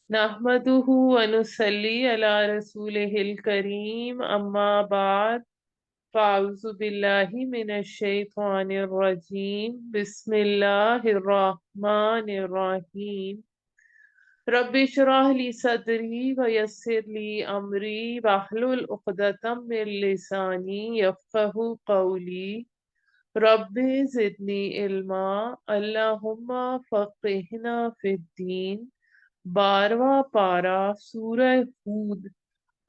نحمدہ ونصلی علی رسولہ الکریم اما بعد فاعوذ باللہ من الشیطان الرجیم بسم اللہ الرحمن الرحیم رب اشرح لی صدری ویسر لی امری واحلل عقدۃ من لسانی یفقہوا قولی رب زدنی علما اللہم فقہنا فی الدین 12واں پارہ سورہ ہود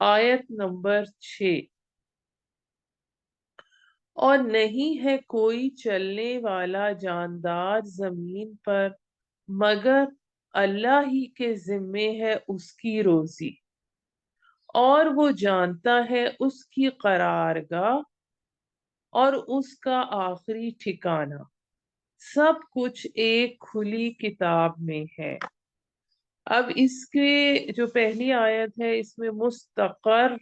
آیت نمبر 6۔ اور نہیں ہے کوئی چلنے والا جاندار زمین پر مگر اللہ ہی کے ذمے ہے اس کی روزی، اور وہ جانتا ہے اس کی قرارگاہ اور اس کا آخری ٹھکانہ، سب کچھ ایک کھلی کتاب میں ہے۔ اب اس کے جو پہلی آیت ہے اس میں مستقر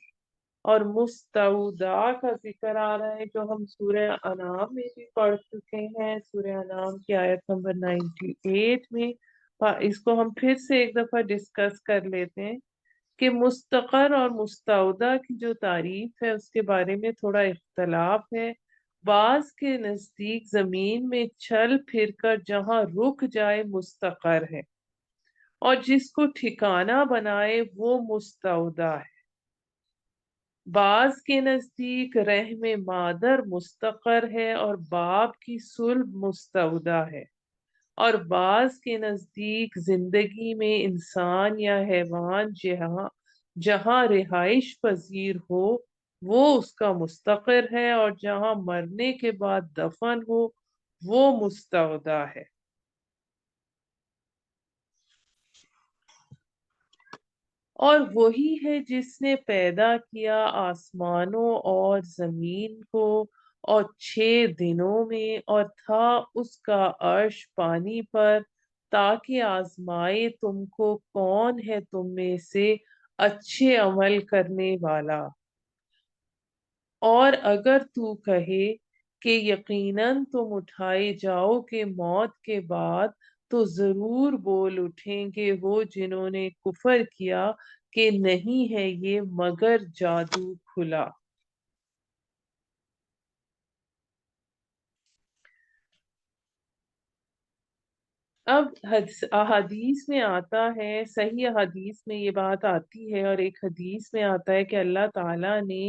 اور مستودع کا ذکر آ رہا ہے، جو ہم سورہ انعام میں بھی پڑھ چکے ہیں، سورہ انعام کی آیت نمبر 98 میں۔ اس کو ہم پھر سے ایک دفعہ ڈسکس کر لیتے ہیں کہ مستقر اور مستودع کی جو تعریف ہے اس کے بارے میں تھوڑا اختلاف ہے۔ بعض کے نزدیک زمین میں چل پھر کر جہاں رک جائے مستقر ہے، اور جس کو ٹھکانہ بنائے وہ مستودع ہے۔ بعض کے نزدیک رحم مادر مستقر ہے اور باپ کی صلب مستودع ہے، اور بعض کے نزدیک زندگی میں انسان یا حیوان جہاں جہاں رہائش پذیر ہو وہ اس کا مستقر ہے، اور جہاں مرنے کے بعد دفن ہو وہ مستودع ہے۔ اور وہی ہے جس نے پیدا کیا آسمانوں اور زمین کو اور 6 دنوں میں، اور تھا اس کا عرش پانی پر، تاکہ آزمائے تم کو کون ہے تم میں سے اچھے عمل کرنے والا۔ اور اگر تو کہے کہ یقیناً تم اٹھائے جاؤ گے موت کے بعد، تو ضرور بول اٹھیں گے وہ جنہوں نے کفر کیا کہ نہیں ہے یہ مگر جادو کھلا۔ اب احادیث میں آتا ہے، صحیح احادیث میں یہ بات آتی ہے، اور ایک حدیث میں آتا ہے کہ اللہ تعالیٰ نے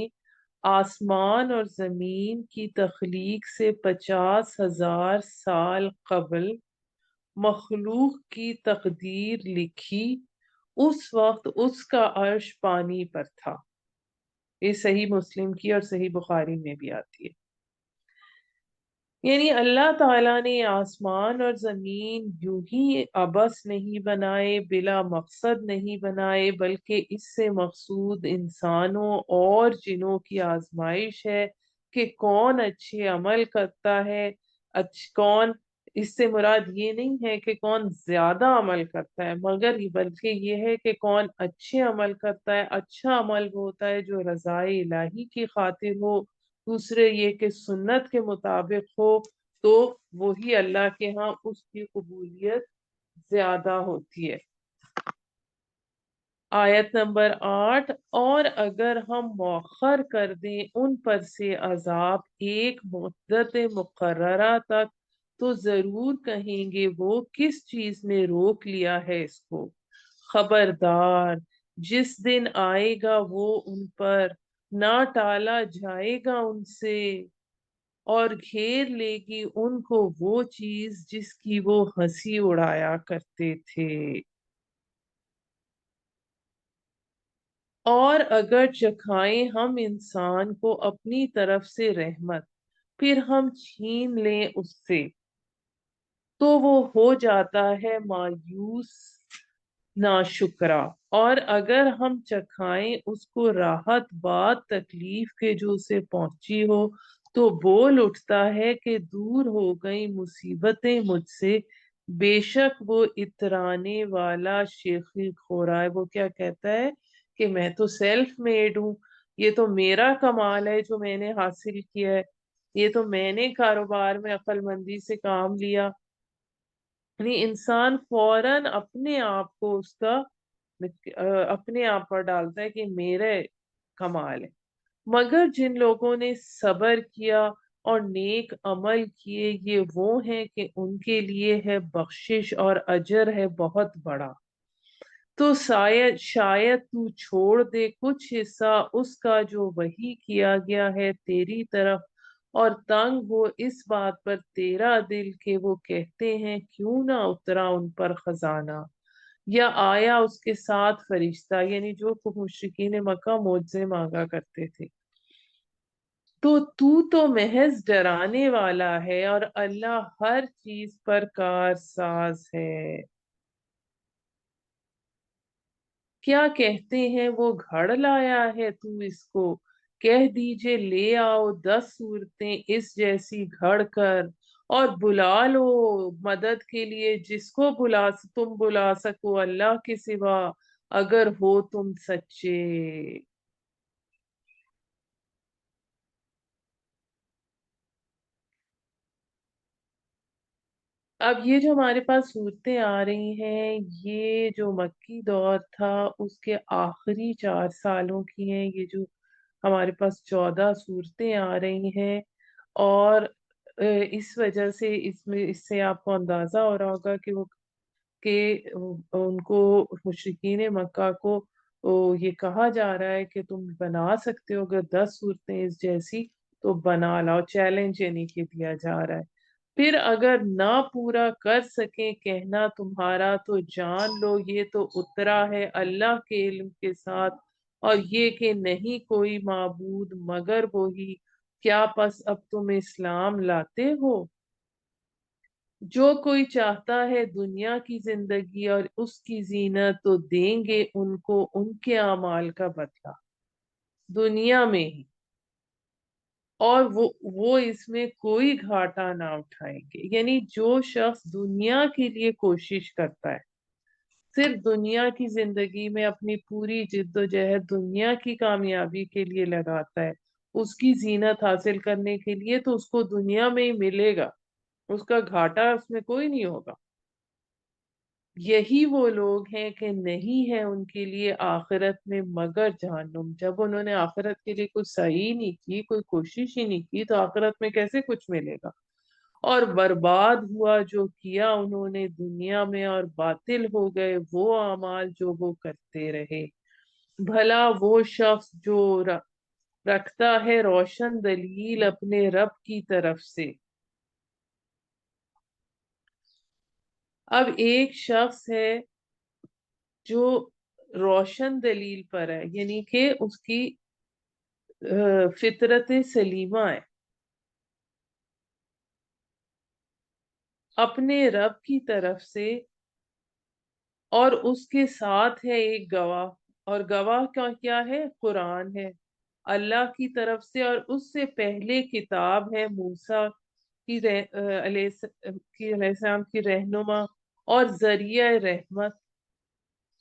آسمان اور زمین کی تخلیق سے 50,000 سال قبل مخلوق کی تقدیر لکھی۔ اس وقت اس کا عرش پانی پر تھا۔ یہ صحیح مسلم کی اور صحیح بخاری میں بھی آتی ہے۔ یعنی اللہ تعالیٰ نے آسمان اور زمین یوں ہی عبث نہیں بنائے، بلا مقصد نہیں بنائے، بلکہ اس سے مقصود انسانوں اور جنوں کی آزمائش ہے کہ کون اچھے عمل کرتا ہے۔ کون، اس سے مراد یہ نہیں ہے کہ کون زیادہ عمل کرتا ہے، مگر بلکہ یہ ہے کہ کون اچھے عمل کرتا ہے۔ اچھا عمل وہ ہوتا ہے جو رضائے الہی کی خاطر ہو، دوسرے یہ کہ سنت کے مطابق ہو، تو وہی اللہ کے ہاں اس کی قبولیت زیادہ ہوتی ہے۔ آیت نمبر 8، اور اگر ہم مؤخر کر دیں ان پر سے عذاب ایک مدت مقررہ تک، تو ضرور کہیں گے وہ کس چیز نے روک لیا ہے اس کو۔ خبردار، جس دن آئے گا وہ ان پر، نہ ٹالا جائے گا ان سے، اور گھیر لے گی ان کو وہ چیز جس کی وہ ہنسی اڑایا کرتے تھے۔ اور اگر چکھائیں ہم انسان کو اپنی طرف سے رحمت، پھر ہم چھین لیں اس سے، تو وہ ہو جاتا ہے مایوس ناشکرا۔ اور اگر ہم چکھائیں اس کو راحت بعد تکلیف کے جو اسے پہنچی ہو، تو بول اٹھتا ہے کہ دور ہو گئی مصیبتیں مجھ سے، بے شک وہ اترانے والا شیخی خورا ہے۔ وہ کیا کہتا ہے کہ میں تو سیلف میڈ ہوں، یہ تو میرا کمال ہے جو میں نے حاصل کیا ہے، یہ تو میں نے کاروبار میں عقل مندی سے کام لیا۔ یعنی انسان فوراً اپنے آپ کو اس کا اپنے آپ پر ڈالتا ہے کہ میرے کمال ہے۔ مگر جن لوگوں نے صبر کیا اور نیک عمل کیے، یہ وہ ہیں کہ ان کے لیے ہے بخشش اور اجر ہے بہت بڑا۔ تو شاید تو چھوڑ دے کچھ حصہ اس کا جو وحی کیا گیا ہے تیری طرف، اور تنگ ہو اس بات پر تیرا دل کہ وہ کہتے ہیں کیوں نہ اترا ان پر خزانہ یا آیا اس کے ساتھ فرشتہ، یعنی جو مشرکین مکہ معجزے مانگا کرتے تھے۔ تو محض ڈرانے والا ہے اور اللہ ہر چیز پر کارساز ہے۔ کیا کہتے ہیں وہ گھڑ لایا ہے تو اس کو، کہہ دیجئے لے آؤ 10 صورتیں اس جیسی گھڑ کر، اور بلا لو مدد کے لیے جس کو تم بلا سکو اللہ کے سوا، اگر ہو تم سچے۔ اب یہ جو ہمارے پاس صورتیں آ رہی ہیں، یہ جو مکی دور تھا اس کے آخری 4 سالوں کی ہیں، یہ جو ہمارے پاس 14 صورتیں آ رہی ہیں۔ اور اس وجہ سے اس سے آپ کو اندازہ ہو رہا ہوگا کہ ان کو مشرکین مکہ کو یہ کہا جا رہا ہے کہ تم بنا سکتے ہو اگر 10 صورتیں اس جیسی تو بنا لاؤ، چیلنج یعنی کہ دیا جا رہا ہے۔ پھر اگر نہ پورا کر سکیں کہنا تمہارا تو جان لو یہ تو اترا ہے اللہ کے علم کے ساتھ، اور یہ کہ نہیں کوئی معبود مگر وہی، کیا پس اب تم اسلام لاتے ہو؟ جو کوئی چاہتا ہے دنیا کی زندگی اور اس کی زینت تو دیں گے ان کو ان کے اعمال کا بدلہ دنیا میں ہی، اور وہ اس میں کوئی گھاٹا نہ اٹھائیں گے۔ یعنی جو شخص دنیا کے لیے کوشش کرتا ہے، صرف دنیا کی زندگی میں اپنی پوری جد و جہد دنیا کی کامیابی کے لیے لگاتا ہے، اس کی زینت حاصل کرنے کے لیے، تو اس کو دنیا میں ہی ملے گا، اس کا گھاٹا اس میں کوئی نہیں ہوگا۔ یہی وہ لوگ ہیں کہ نہیں ہے ان کے لیے آخرت میں مگر جہنم۔ جب انہوں نے آخرت کے لیے کچھ صحیح نہیں کی، کوئی کوشش ہی نہیں کی، تو آخرت میں کیسے کچھ ملے گا؟ اور برباد ہوا جو کیا انہوں نے دنیا میں، اور باطل ہو گئے وہ اعمال جو وہ کرتے رہے۔ بھلا وہ شخص جو رکھتا ہے روشن دلیل اپنے رب کی طرف سے۔ اب ایک شخص ہے جو روشن دلیل پر ہے، یعنی کہ اس کی فطرت سلیمہ ہے، اپنے رب کی طرف سے، اور اس کے ساتھ ہے ایک گواہ، اور گواہ کا کیا ہے؟ قرآن ہے اللہ کی طرف سے، اور اس سے پہلے کتاب ہے موسیٰ علیہ السلام کی رہنما اور ذریعہ رحمت،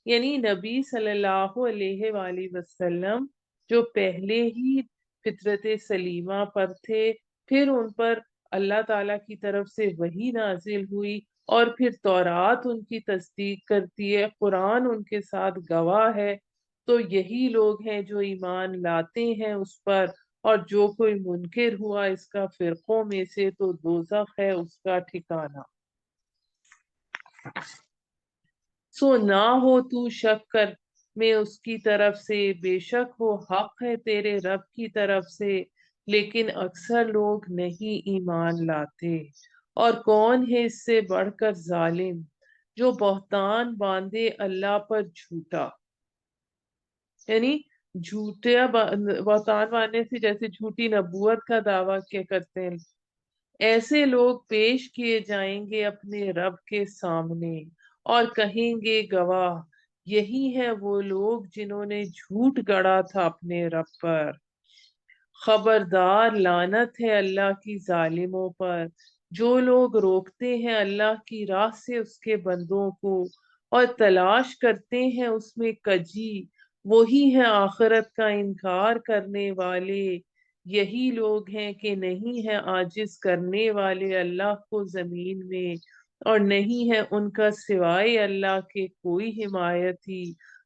یعنی نبی صلی اللہ علیہ وآلہ وسلم جو پہلے ہی فطرت سلیمہ پر تھے، پھر ان پر اللہ تعالی کی طرف سے وحی نازل ہوئی، اور پھر تورات ان کی تصدیق کرتی ہے، قرآن ان کے ساتھ گواہ ہے، تو یہی لوگ ہیں جو ایمان لاتے ہیں اس پر، اور جو کوئی منکر ہوا اس کا فرقوں میں سے تو دوزخ ہے اس کا ٹھکانہ۔ سو نہ ہو تو شک کر میں اس کی طرف سے، بے شک وہ حق ہے تیرے رب کی طرف سے، لیکن اکثر لوگ نہیں ایمان لاتے۔ اور کون ہے اس سے بڑھ کر ظالم، جو بہتان باندھے اللہ پر جھوٹا، یعنی بہتان باندھنے سے جیسے جھوٹی نبوت کا دعویٰ کیا کرتے ہیں، ایسے لوگ پیش کیے جائیں گے اپنے رب کے سامنے اور کہیں گے گواہ یہی ہیں وہ لوگ جنہوں نے جھوٹ گڑا تھا اپنے رب پر۔ خبردار لعنت ہے اللہ کی ظالموں پر، جو لوگ روکتے ہیں اللہ کی راہ سے اس کے بندوں کو، اور تلاش کرتے ہیں اس میں کجی، وہی ہیں آخرت کا انکار کرنے والے۔ یہی لوگ ہیں کہ نہیں ہے عاجز کرنے والے اللہ کو زمین میں، اور نہیں ہے ان کا سوائے اللہ کے کوئی حمایتی،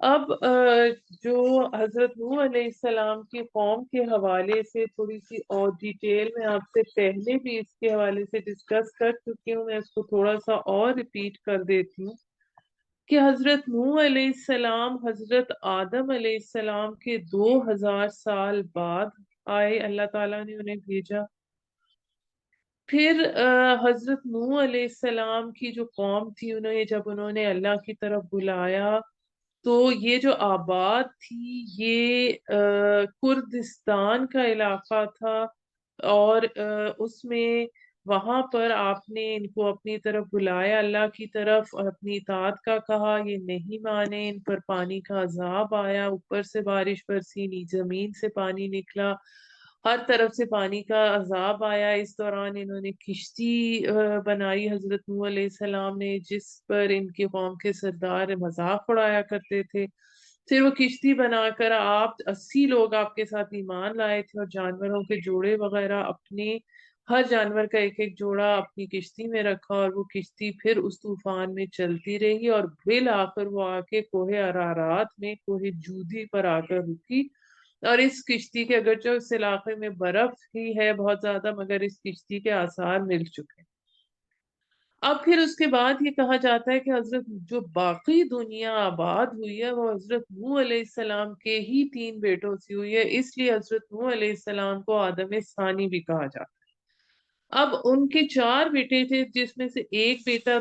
اب جو حضرت نوح علیہ السلام کی قوم کے حوالے سے تھوڑی سی اور ڈیٹیل میں آپ سے پہلے بھی اس کے حوالے سے ڈسکس کر چکی ہوں، میں اس کو تھوڑا سا اور ریپیٹ کر دیتی ہوں کہ حضرت نوح علیہ السلام حضرت آدم علیہ السلام کے 2000 سال بعد آئے، اللہ تعالیٰ نے انہیں بھیجا۔ پھر حضرت نوح علیہ السلام کی جو قوم تھی، جب انہوں نے اللہ کی طرف بلایا تو یہ جو آباد تھی یہ کردستان کا علاقہ تھا، اور اس میں وہاں پر آپ نے ان کو اپنی طرف بلایا، اللہ کی طرف، اور اپنی اطاعت کا کہا، یہ نہیں مانے، ان پر پانی کا عذاب آیا، اوپر سے بارش برسی، زمین سے پانی نکلا، ہر طرف سے پانی کا عذاب آیا۔ اس دوران انہوں نے کشتی بنائی حضرت نوح علیہ السلام نے، جس پر ان کے قوم کے سردار مذاق اڑایا کرتے تھے۔ پھر وہ کشتی بنا کر آپ 80 لوگ آپ کے ساتھ ایمان لائے تھے، اور جانوروں کے جوڑے وغیرہ اپنے، ہر جانور کا ایک ایک جوڑا اپنی کشتی میں رکھا، اور وہ کشتی پھر اس طوفان میں چلتی رہی، اور بالآخر وہ آ کے کوہ ارارات میں، کوہ جودی پر آ کر رکی۔ اور اس کشتی کے، اگرچہ اس علاقے میں برف ہی ہے بہت زیادہ، مگر اس کشتی کے آثار مل چکے۔ اب پھر اس کے بعد یہ کہا جاتا ہے کہ حضرت جو باقی دنیا آباد ہوئی ہے وہ حضرت نوح علیہ السلام کے ہی 3 بیٹوں سے ہوئی ہے، اس لیے حضرت نوح علیہ السلام کو آدم ثانی بھی کہا جاتا ہے۔ اب ان کے 4 بیٹے تھے، جس میں سے ایک بیٹا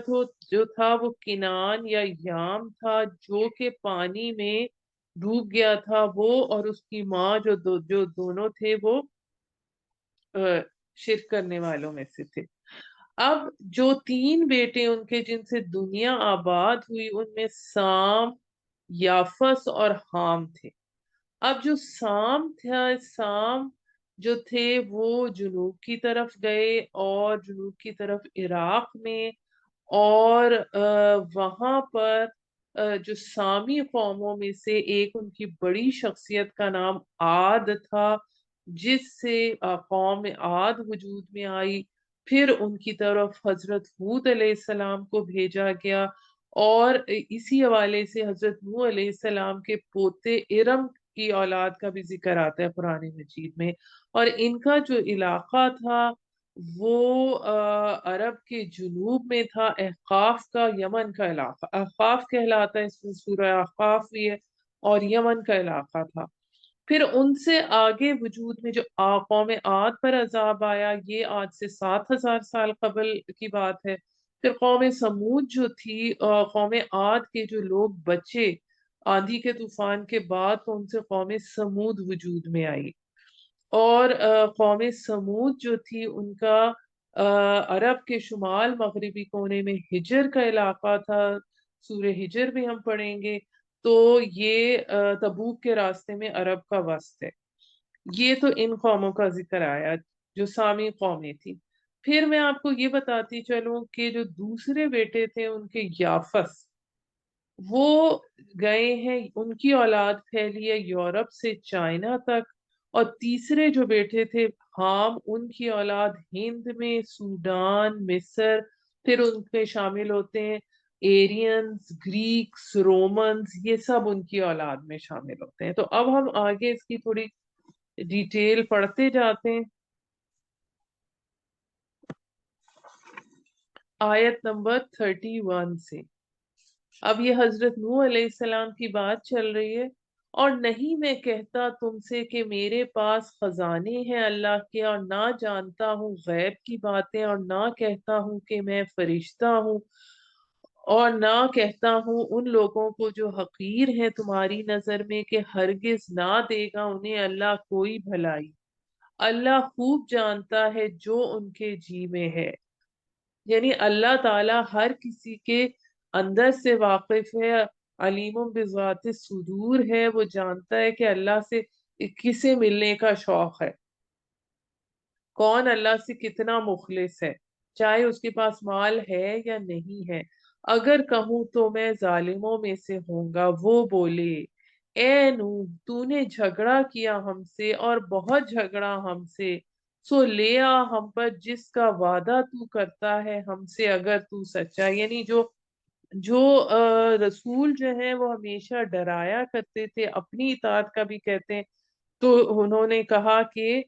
جو تھا وہ کنعان یا یام تھا، جو کہ پانی میں ڈوب گیا تھا، وہ اور اس کی ماں جو دونوں تھے وہ شرک کرنے والوں میں سے تھے۔ اب جو 3 بیٹے ان کے جن سے دنیا آباد ہوئی، ان میں سام، یافس اور حام تھے۔ اب جو سام تھا، سام جو تھے وہ جنوب کی طرف گئے، اور جنوب کی طرف عراق میں، اور وہاں پر جو سامی قوموں میں سے ایک ان کی بڑی شخصیت کا نام عاد تھا، جس سے قوم عاد وجود میں آئی۔ پھر ان کی طرف حضرت ہود علیہ السلام کو بھیجا گیا، اور اسی حوالے سے حضرت نوح علیہ السلام کے پوتے ارم کی اولاد کا بھی ذکر آتا ہے قرآن مجید میں۔ اور ان کا جو علاقہ تھا وہ عرب کے جنوب میں تھا، احقاف کا، یمن کا علاقہ احقاف کہلاتا ہے، اس میں سورہ احقاف بھی ہے، اور یمن کا علاقہ تھا۔ پھر ان سے آگے وجود میں جو قوم عاد پر عذاب آیا، یہ آج سے 7000 سال قبل کی بات ہے۔ پھر قوم سمود جو تھی، قوم عاد کے جو لوگ بچے آندھی کے طوفان کے بعد، تو ان سے قوم سمود وجود میں آئی۔ اور قوم سمود جو تھی، ان کا عرب کے شمال مغربی کونے میں ہجر کا علاقہ تھا، سورہ ہجر بھی ہم پڑھیں گے، تو یہ تبوک کے راستے میں عرب کا وسط ہے۔ یہ تو ان قوموں کا ذکر آیا جو سامی قومیں تھی۔ پھر میں آپ کو یہ بتاتی چلوں کہ جو دوسرے بیٹے تھے ان کے یافس، وہ گئے ہیں، ان کی اولاد پھیلی ہے یورپ سے چائنا تک۔ اور تیسرے جو بیٹے تھے حام، ان کی اولاد ہند میں، سوڈان، مصر، پھر ان کے شامل ہوتے ہیں ایرینز، گریکس، رومنز، یہ سب ان کی اولاد میں شامل ہوتے ہیں۔ تو اب ہم آگے اس کی تھوڑی ڈیٹیل پڑھتے جاتے ہیں۔ آیت نمبر 31 سے اب یہ حضرت نوح علیہ السلام کی بات چل رہی ہے۔ اور نہیں میں کہتا تم سے کہ میرے پاس خزانے ہیں اللہ کے، اور نہ جانتا ہوں غیب کی باتیں، اور نہ کہتا ہوں کہ میں فرشتہ ہوں، اور نہ کہتا ہوں ان لوگوں کو جو حقیر ہیں تمہاری نظر میں کہ ہرگز نہ دے گا انہیں اللہ کوئی بھلائی۔ اللہ خوب جانتا ہے جو ان کے جی میں ہے، یعنی اللہ تعالی ہر کسی کے اندر سے واقف ہے، علیم بذات الصدور ہے، وہ جانتا ہے کہ اللہ سے کسے ملنے کا شوق ہے، کون اللہ سے کتنا مخلص ہے، چاہے اس کے پاس مال ہے یا نہیں ہے۔ اگر کہوں تو میں ظالموں میں سے ہوں گا۔ وہ بولے، اے نوح، تو نے جھگڑا کیا ہم سے، اور بہت جھگڑا ہم سے، سو لے آ ہم پر جس کا وعدہ تو کرتا ہے ہم سے، اگر تو سچا، یعنی جو جو رسول جو ہیں وہ ہمیشہ ڈرایا کرتے تھے، اپنی اطاعت کا بھی کہتے ہیں، تو انہوں نے کہا کہ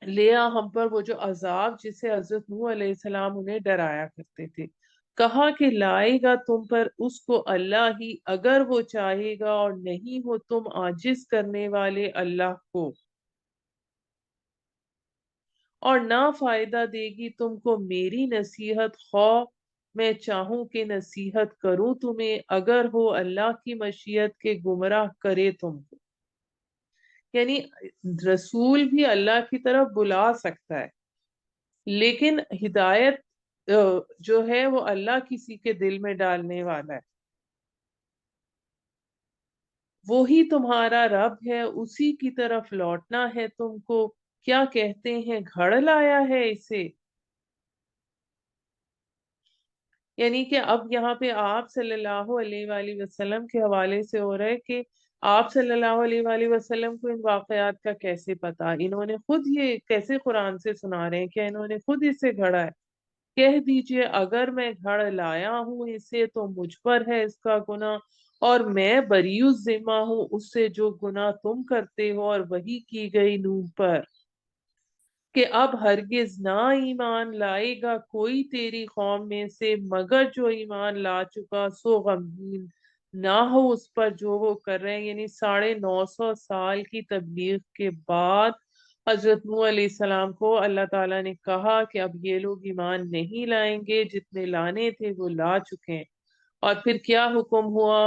لیا ہم پر وہ جو عذاب جسے حضرت نوح علیہ السلام انہیں ڈرایا کرتے تھے، کہا کہ لائے گا تم پر اس کو اللہ ہی اگر وہ چاہے گا، اور نہیں ہو تم عاجز کرنے والے اللہ کو، اور نہ فائدہ دے گی تم کو میری نصیحت، خواہ میں چاہوں کہ نصیحت کروں تمہیں، اگر ہو اللہ کی مشیت کے گمراہ کرے تم کو۔ یعنی رسول بھی اللہ کی طرف بلا سکتا ہے، لیکن ہدایت جو ہے وہ اللہ کسی کے دل میں ڈالنے والا ہے، وہی تمہارا رب ہے، اسی کی طرف لوٹنا ہے تم کو، کیا کہتے ہیں گھڑ لایا ہے اسے۔ یعنی کہ اب یہاں پہ آپ صلی اللہ علیہ وآلہ وسلم کے حوالے سے ہو رہا ہے کہ آپ صلی اللہ علیہ وآلہ وسلم کو ان واقعات کا کیسے پتا، انہوں نے خود یہ کیسے قرآن سے سنا رہے ہیں، کیا انہوں نے خود اسے گھڑا ہے؟ کہہ دیجئے اگر میں گھڑ لایا ہوں اسے تو مجھ پر ہے اس کا گناہ، اور میں بری الذمہ ہوں اس سے جو گناہ تم کرتے ہو، اور وہی کی گئی نوح پر کہ اب ہرگز نہ ایمان لائے گا کوئی تیری قوم میں سے مگر جو ایمان لا چکا، سو غمگین نہ ہو اس پر جو وہ کر رہے ہیں۔ یعنی 950 سال کی تبلیغ کے بعد حضرت نوح علیہ السلام کو اللہ تعالیٰ نے کہا کہ اب یہ لوگ ایمان نہیں لائیں گے، جتنے لانے تھے وہ لا چکے ہیں۔ اور پھر کیا حکم ہوا؟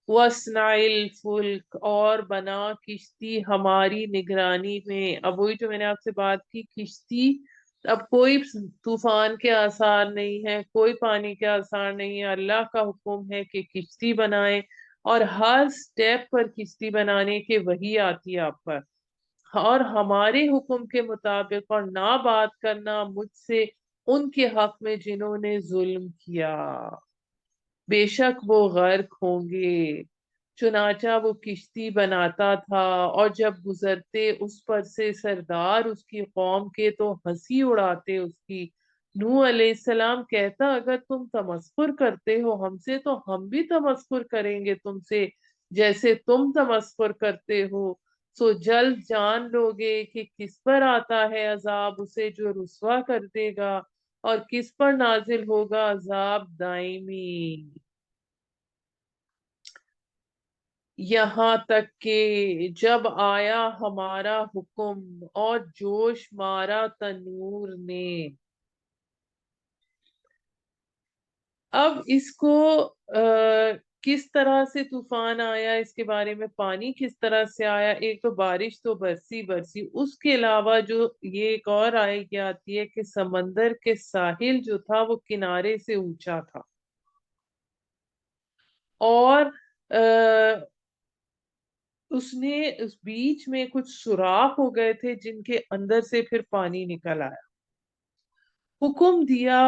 وَاصْنَعِ الْفُلْكَ، اور بنا کشتی ہماری نگرانی میں۔ اب وہی جو میں نے آپ سے بات کی، کشتی اب کوئی طوفان کے آثار نہیں ہے، کوئی پانی کے آثار نہیں ہے، اللہ کا حکم ہے کہ کشتی بنائیں، اور ہر سٹیپ پر کشتی بنانے کے وہی آتی ہے آپ پر، اور ہمارے حکم کے مطابق، اور نہ بات کرنا مجھ سے ان کے حق میں جنہوں نے ظلم کیا، بے شک وہ غرق ہوں گے۔ چنانچہ وہ کشتی بناتا تھا، اور جب گزرتے اس پر سے سردار اس کی قوم کے تو ہنسی اڑاتے اس کی۔ نوح علیہ السلام کہتا اگر تم تمسخر کرتے ہو ہم سے تو ہم بھی تمسخر کریں گے تم سے، جیسے تم تمسخر کرتے ہو، سو جلد جان لو گے کہ کس پر آتا ہے عذاب اسے جو رسوا کر دے گا، اور کس پر نازل ہوگا عذاب دائمی، یہاں تک کہ جب آیا ہمارا حکم اور جوش مارا تنور نے۔ اب اس کو کس طرح سے طوفان آیا، اس کے بارے میں پانی کس طرح سے آیا، ایک تو بارش تو برسی برسی، اس کے علاوہ جو یہ ایک اور آئے گی آتی ہے کہ سمندر کے ساحل جو تھا وہ کنارے سے اونچا تھا، اور اس بیچ میں کچھ سوراخ ہو گئے تھے جن کے اندر سے پھر پانی نکل آیا۔ حکم دیا،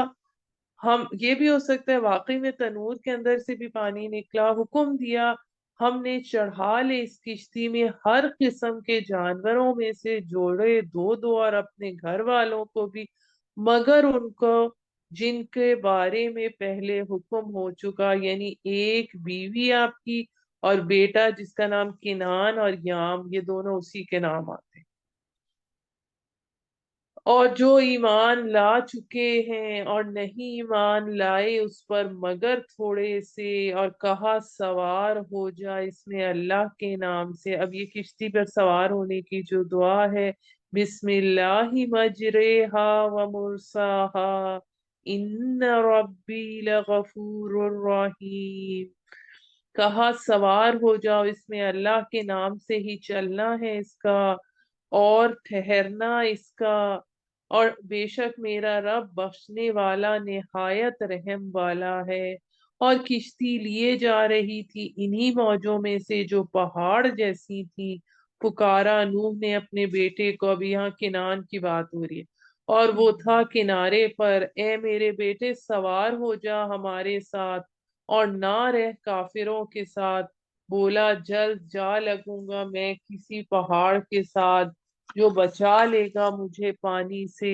ہم یہ بھی ہو سکتا ہے واقعی میں تنور کے اندر سے بھی پانی نکلا، حکم دیا ہم نے چڑھا لے اس کشتی میں ہر قسم کے جانوروں میں سے جوڑے دو دو، اور اپنے گھر والوں کو بھی، مگر ان کو جن کے بارے میں پہلے حکم ہو چکا، یعنی ایک بیوی آپ کی اور بیٹا جس کا نام کنان اور یام، یہ دونوں اسی کے نام آتے ہیں، اور جو ایمان لا چکے ہیں اور نہیں ایمان لائے اس پر مگر تھوڑے سے، اور کہا سوار ہو جا اس میں اللہ کے نام سے۔ اب یہ کشتی پر سوار ہونے کی جو دعا ہے، بسم اللہ مجریہا و مرساہا ان ربی لغفور الرحیم، کہا سوار ہو جاؤ اس میں اللہ کے نام سے ہی چلنا ہے اس کا، اور ٹھہرنا اس کا، اور بے شک میرا رب بخشنے والا نہایت رحم والا ہے۔ اور کشتی لیے جا رہی تھی انہی موجوں میں سے جو پہاڑ جیسی تھی، پکارا نوح نے اپنے بیٹے کو، اب یہاں کنان کی بات ہو رہی ہے، اور وہ تھا کنارے پر، اے میرے بیٹے سوار ہو جا ہمارے ساتھ اور نہ رہ کافروں کے ساتھ، بولا جلد جا لگوں گا میں کسی پہاڑ کے ساتھ جو بچا لے گا مجھے پانی سے،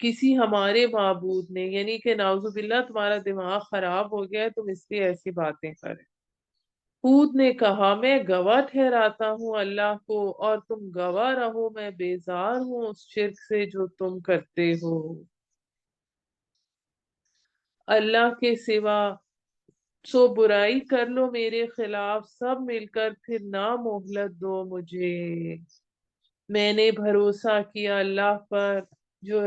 کسی ہمارے معبود نے، یعنی کہ نعوذ باللہ تمہارا دماغ خراب ہو گیا ہے، تم اس لیے ایسی باتیں کرے۔ ہود نے کہا میں گواہ ٹھہراتا ہوں اللہ کو، اور تم گواہ رہو میں بیزار ہوں اس شرک سے جو تم کرتے ہو۔ اللہ کے سوا سو برائی کر لو میرے خلاف سب مل کر، پھر نہ مہلت دو مجھے۔ میں نے بھروسہ کیا اللہ پر جو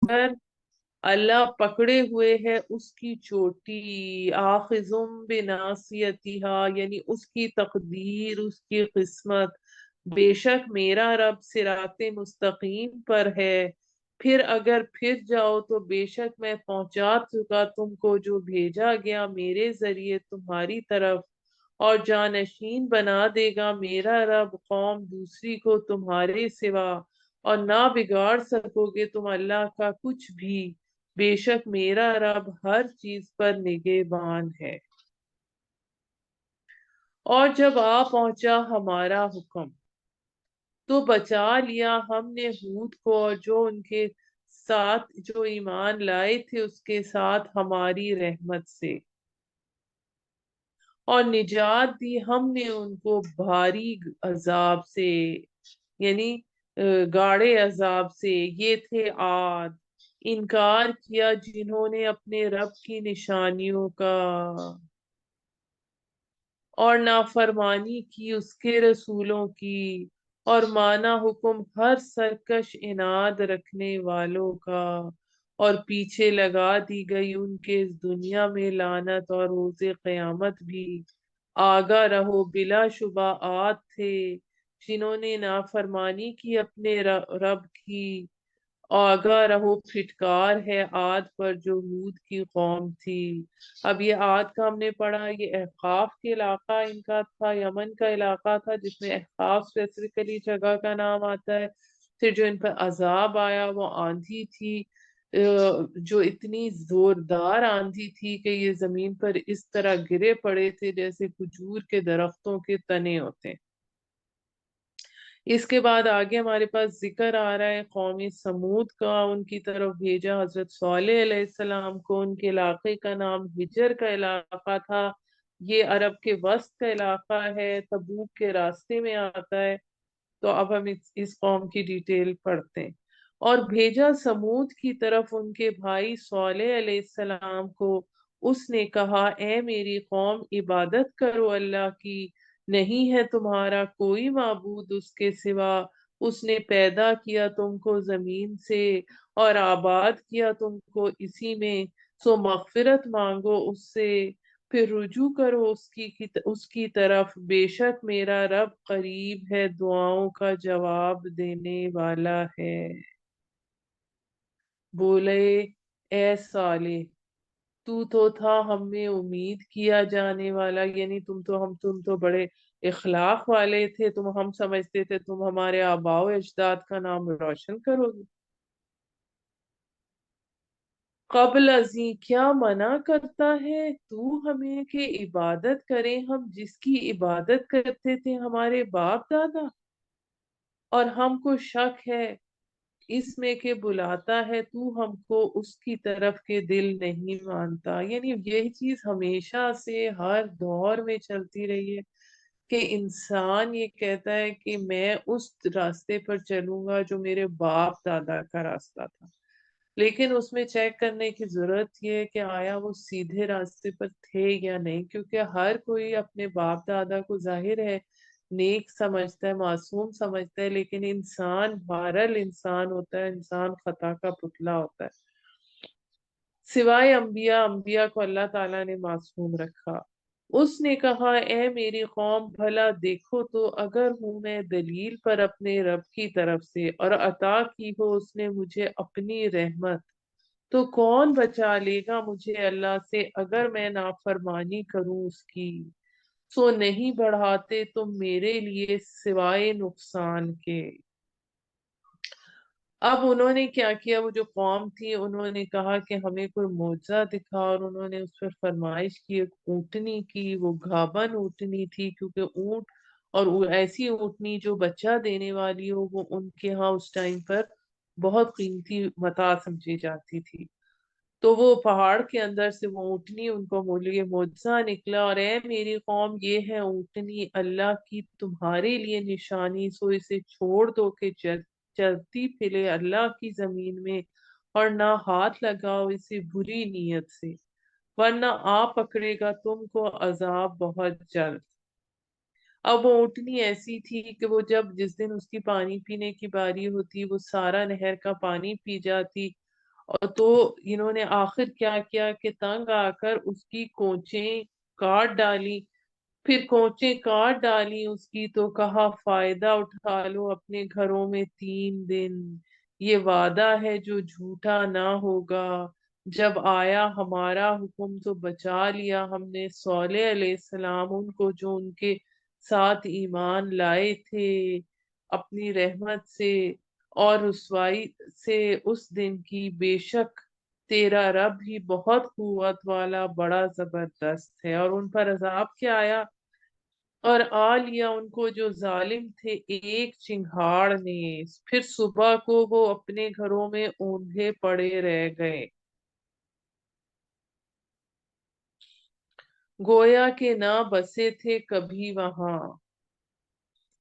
پر اللہ پکڑے ہوئے ہے اس کی چوٹی، آخذم بناصیتہا، یعنی اس کی تقدیر، اس کی قسمت۔ بے شک میرا رب صراط مستقیم پر ہے، پھر اگر پھر جاؤ تو بے شک میں پہنچا چکا تم کو جو بھیجا گیا میرے ذریعے تمہاری طرف، اور جانشین بنا دے گا میرا رب قوم دوسری کو تمہارے سوا، اور نہ بگاڑ سکو گے تم اللہ کا کچھ بھی، بے شک میرا رب ہر چیز پر نگہبان ہے۔ اور جب آ پہنچا ہمارا حکم تو بچا لیا ہم نے ہود کو اور جو ان کے ساتھ جو ایمان لائے تھے اس کے ساتھ ہماری رحمت سے، اور نجات دی ہم نے ان کو بھاری عذاب سے، یعنی گاڑے عذاب سے۔ یہ تھے عاد، انکار کیا جنہوں نے اپنے رب کی نشانیوں کا، اور نافرمانی کی اس کے رسولوں کی، اور مانا حکم ہر سرکش اناد رکھنے والوں کا، اور پیچھے لگا دی گئی ان کے اس دنیا میں لعنت اور روز قیامت بھی۔ آگاہ رہو بلا شبہ عاد تھے جنہوں نے نافرمانی کی اپنے رب کی، آگاہ رہو پھٹکار ہے عاد پر جو ہود کی قوم تھی۔ اب یہ عاد کا ہم نے پڑھا، یہ احقاف کے علاقہ ان کا تھا، یمن کا علاقہ تھا جس میں احقاف اسپیسیفکلی جگہ کا نام آتا ہے۔ پھر جو ان پر عذاب آیا وہ آندھی تھی، جو اتنی زوردار آندھی تھی کہ یہ زمین پر اس طرح گرے پڑے تھے جیسے کھجور کے درختوں کے تنے ہوتے ہیں۔ اس کے بعد آگے ہمارے پاس ذکر آ رہا ہے قوم سمود کا، ان کی طرف بھیجا حضرت صالح علیہ السلام کو، ان کے علاقے کا نام ہجر کا علاقہ تھا، یہ عرب کے وسط کا علاقہ ہے، تبوک کے راستے میں آتا ہے۔ تو اب ہم اس قوم کی ڈیٹیل پڑھتے ہیں۔ اور بھیجا سمود کی طرف ان کے بھائی صالح علیہ السلام کو، اس نے کہا اے میری قوم عبادت کرو اللہ کی، نہیں ہے تمہارا کوئی معبود اس کے سوا، اس نے پیدا کیا تم کو زمین سے اور آباد کیا تم کو اسی میں، سو مغفرت مانگو اس سے، پھر رجوع کرو اس کی طرف، بے شک میرا رب قریب ہے دعاؤں کا جواب دینے والا ہے۔ بولے اے صالح تو تھا ہم میں امید کیا جانے والا، یعنی تم تو بڑے اخلاق والے تھے، ہم سمجھتے تھے تم ہمارے آباء و اجداد کا نام روشن کرو گے۔ قبل ازیں کیا منع کرتا ہے تو ہمیں کہ عبادت کریں ہم جس کی عبادت کرتے تھے ہمارے باپ دادا، اور ہم کو شک ہے اس میں کہ بلاتا ہے تو ہم کو اس کی طرف کے دل نہیں مانتا۔ یعنی یہی چیز ہمیشہ سے ہر دور میں چلتی رہی ہے کہ انسان یہ کہتا ہے کہ میں اس راستے پر چلوں گا جو میرے باپ دادا کا راستہ تھا، لیکن اس میں چیک کرنے کی ضرورت یہ ہے کہ آیا وہ سیدھے راستے پر تھے یا نہیں، کیونکہ ہر کوئی اپنے باپ دادا کو ظاہر ہے نیک سمجھتا ہے، معصوم سمجھتا ہے، لیکن انسان بہرحال انسان ہوتا ہے، انسان خطا کا پتلا ہوتا ہے۔ سوائے انبیاء کو اللہ تعالیٰ نے معصوم رکھا۔ اس نے کہا اے میری قوم بھلا دیکھو تو اگر ہوں میں دلیل پر اپنے رب کی طرف سے، اور عطا کی ہو اس نے مجھے اپنی رحمت، تو کون بچا لے گا مجھے اللہ سے اگر میں نافرمانی کروں اس کی، سو نہیں بڑھاتے تم میرے لیے سوائے نقصان کے۔ اب انہوں نے کیا کیا، وہ جو قوم تھی انہوں نے کہا کہ ہمیں کوئی معجزہ دکھا، اور انہوں نے اس پر فرمائش کی ایک اونٹنی کی، وہ گھابن اونٹنی تھی، کیونکہ اونٹ اور وہ ایسی اونٹنی جو بچہ دینے والی ہو وہ ان کے ہاں اس ٹائم پر بہت قیمتی متاع سمجھی جاتی تھی۔ تو وہ پہاڑ کے اندر سے وہ اونٹنی ان کو یہ معجزہ نکلا، اور اے میری قوم یہ ہے اونٹنی اللہ کی تمہارے لیے نشانی، سو اسے چھوڑ دو کہ چلتی پھرے اللہ کی زمین میں، اور نہ ہاتھ لگاؤ اسے بری نیت سے، ورنہ آ پکڑے گا تم کو عذاب بہت جلد۔ اب وہ اونٹنی ایسی تھی کہ وہ جس دن اس کی پانی پینے کی باری ہوتی وہ سارا نہر کا پانی پی جاتی، اور تو انہوں نے آخر کیا کیا کہ تنگ آ کر اس کی کونچیں کاٹ ڈالی، پھر کونچیں کاٹ ڈالی اس کی، تو کہا فائدہ اٹھا لو اپنے گھروں میں 3 دن، یہ وعدہ ہے جو جھوٹا نہ ہوگا۔ جب آیا ہمارا حکم تو بچا لیا ہم نے صالح علیہ السلام ان کو جو ان کے ساتھ ایمان لائے تھے اپنی رحمت سے، اور رسوائی سے اس دن کی، بے شک تیرا رب ہی بہت قوت والا بڑا زبردست ہے۔ اور ان پر عذاب کیا آیا، اور آ لیا ان کو جو ظالم تھے ایک چنگھاڑ نے، پھر صبح کو وہ اپنے گھروں میں اوندھے پڑے رہ گئے، گویا کہ نہ بسے تھے کبھی وہاں۔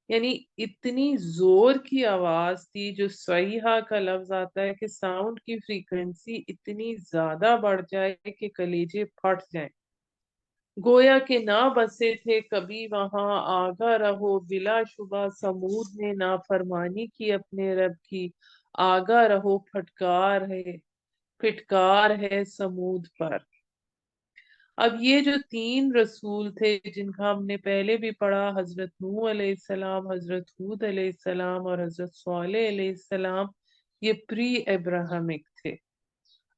یعنی اتنی زور کی آواز تھی، جو صیحہ کا لفظ آتا ہے کہ ساؤنڈ کی فریکوینسی اتنی زیادہ بڑھ جائے کہ کلیجے پھٹ جائیں، گویا کہ نہ بسے تھے کبھی وہاں، آگاہ رہو بلا شبہ سمود نے نافرمانی کی اپنے رب کی، آگاہ رہو پھٹکار ہے سمود پر۔ اب یہ جو 3 رسول تھے جن کا ہم نے پہلے بھی پڑھا، حضرت نوح علیہ السلام، حضرت ہود علیہ السلام اور حضرت صالح علیہ السلام، یہ پری ابراہمک تھے۔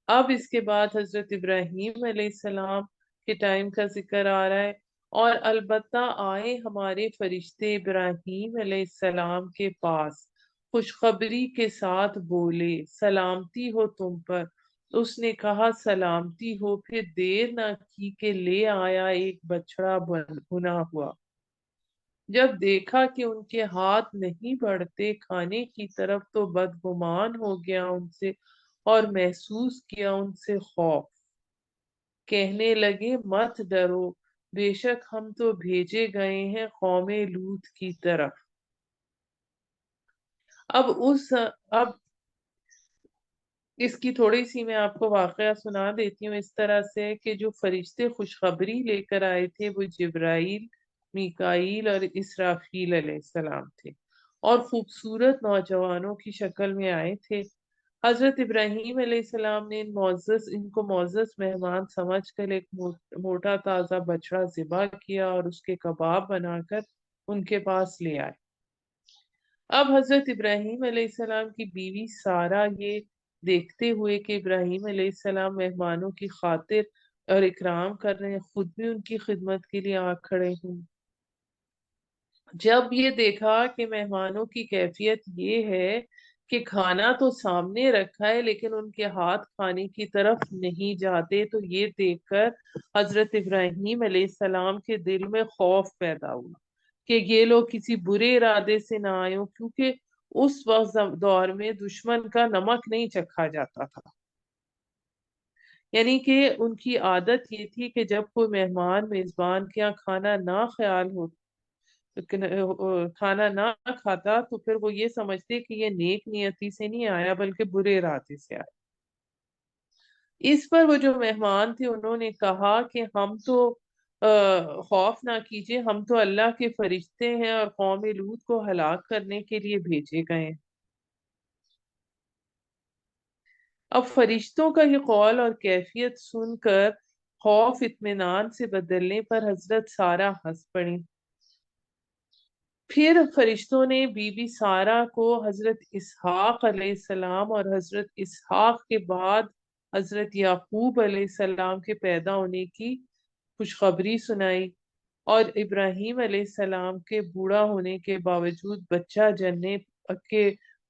اب اس کے بعد حضرت ابراہیم علیہ السلام کے ٹائم کا ذکر آ رہا ہے، اور البتہ آئے ہمارے فرشتے ابراہیم علیہ السلام کے پاس، خوشخبری کے ساتھ بولے سلامتی ہو تم پر۔ اس نے کہا سلامتی ہو، پھر دیر نہ کی کہ لے آیا ایک بچڑا بنا ہوا۔ جب دیکھا کہ ان کے ہاتھ نہیں بڑھتے کھانے کی طرف تو بدگمان ہو گیا ان سے، اور محسوس کیا ان سے خوف، کہنے لگے مت ڈرو، بے شک ہم تو بھیجے گئے ہیں قوم لوط کی طرف۔ اب اب اس کی تھوڑی سی میں آپ کو واقعہ سنا دیتی ہوں، اس طرح سے کہ جو فرشتے خوشخبری لے کر آئے تھے وہ جبرائیل، میکائیل اور اسرافیل علیہ السلام تھے، اور خوبصورت نوجوانوں کی شکل میں آئے تھے۔ حضرت ابراہیم علیہ السلام نے ان کو معزز مہمان سمجھ کر ایک موٹا تازہ بچڑا ذبح کیا اور اس کے کباب بنا کر ان کے پاس لے آئے۔ اب حضرت ابراہیم علیہ السلام کی بیوی سارا یہ دیکھتے ہوئے کہ ابراہیم علیہ السلام مہمانوں کی خاطر اور اکرام کر رہے ہیں، خود بھی ان کی خدمت کے لیے آ کھڑے ہوں، جب یہ دیکھا کہ مہمانوں کی کیفیت یہ ہے کہ کھانا تو سامنے رکھا ہے لیکن ان کے ہاتھ کھانے کی طرف نہیں جاتے، تو یہ دیکھ کر حضرت ابراہیم علیہ السلام کے دل میں خوف پیدا ہوا کہ یہ لوگ کسی برے ارادے سے نہ آئے ہوں، کیونکہ اس وقت دور میں دشمن کا نمک نہیں چکھا جاتا تھا۔ یعنی کہ ان کی عادت یہ تھی کہ جب کوئی مہمان میزبان کے یہاں کھانا نہ کھاتا تو پھر وہ یہ سمجھتے کہ یہ نیک نیتی سے نہیں آیا بلکہ برے ارادے سے آیا۔ اس پر وہ جو مہمان تھے انہوں نے کہا کہ ہم تو خوف نہ کیجیے، ہم تو اللہ کے فرشتے ہیں اور قوم لوط کو ہلاک کرنے کے لیے بھیجے گئے ہیں۔ اب فرشتوں کا یہ قول اور کیفیت سن کر خوف اطمینان سے بدلنے پر حضرت سارہ ہنس پڑی۔ پھر فرشتوں نے بی بی سارہ کو حضرت اسحاق علیہ السلام اور حضرت اسحاق کے بعد حضرت یعقوب علیہ السلام کے پیدا ہونے کی خوشخبری سنائی، اور ابراہیم علیہ السلام کے بوڑھا ہونے کے باوجود بچہ جننے کے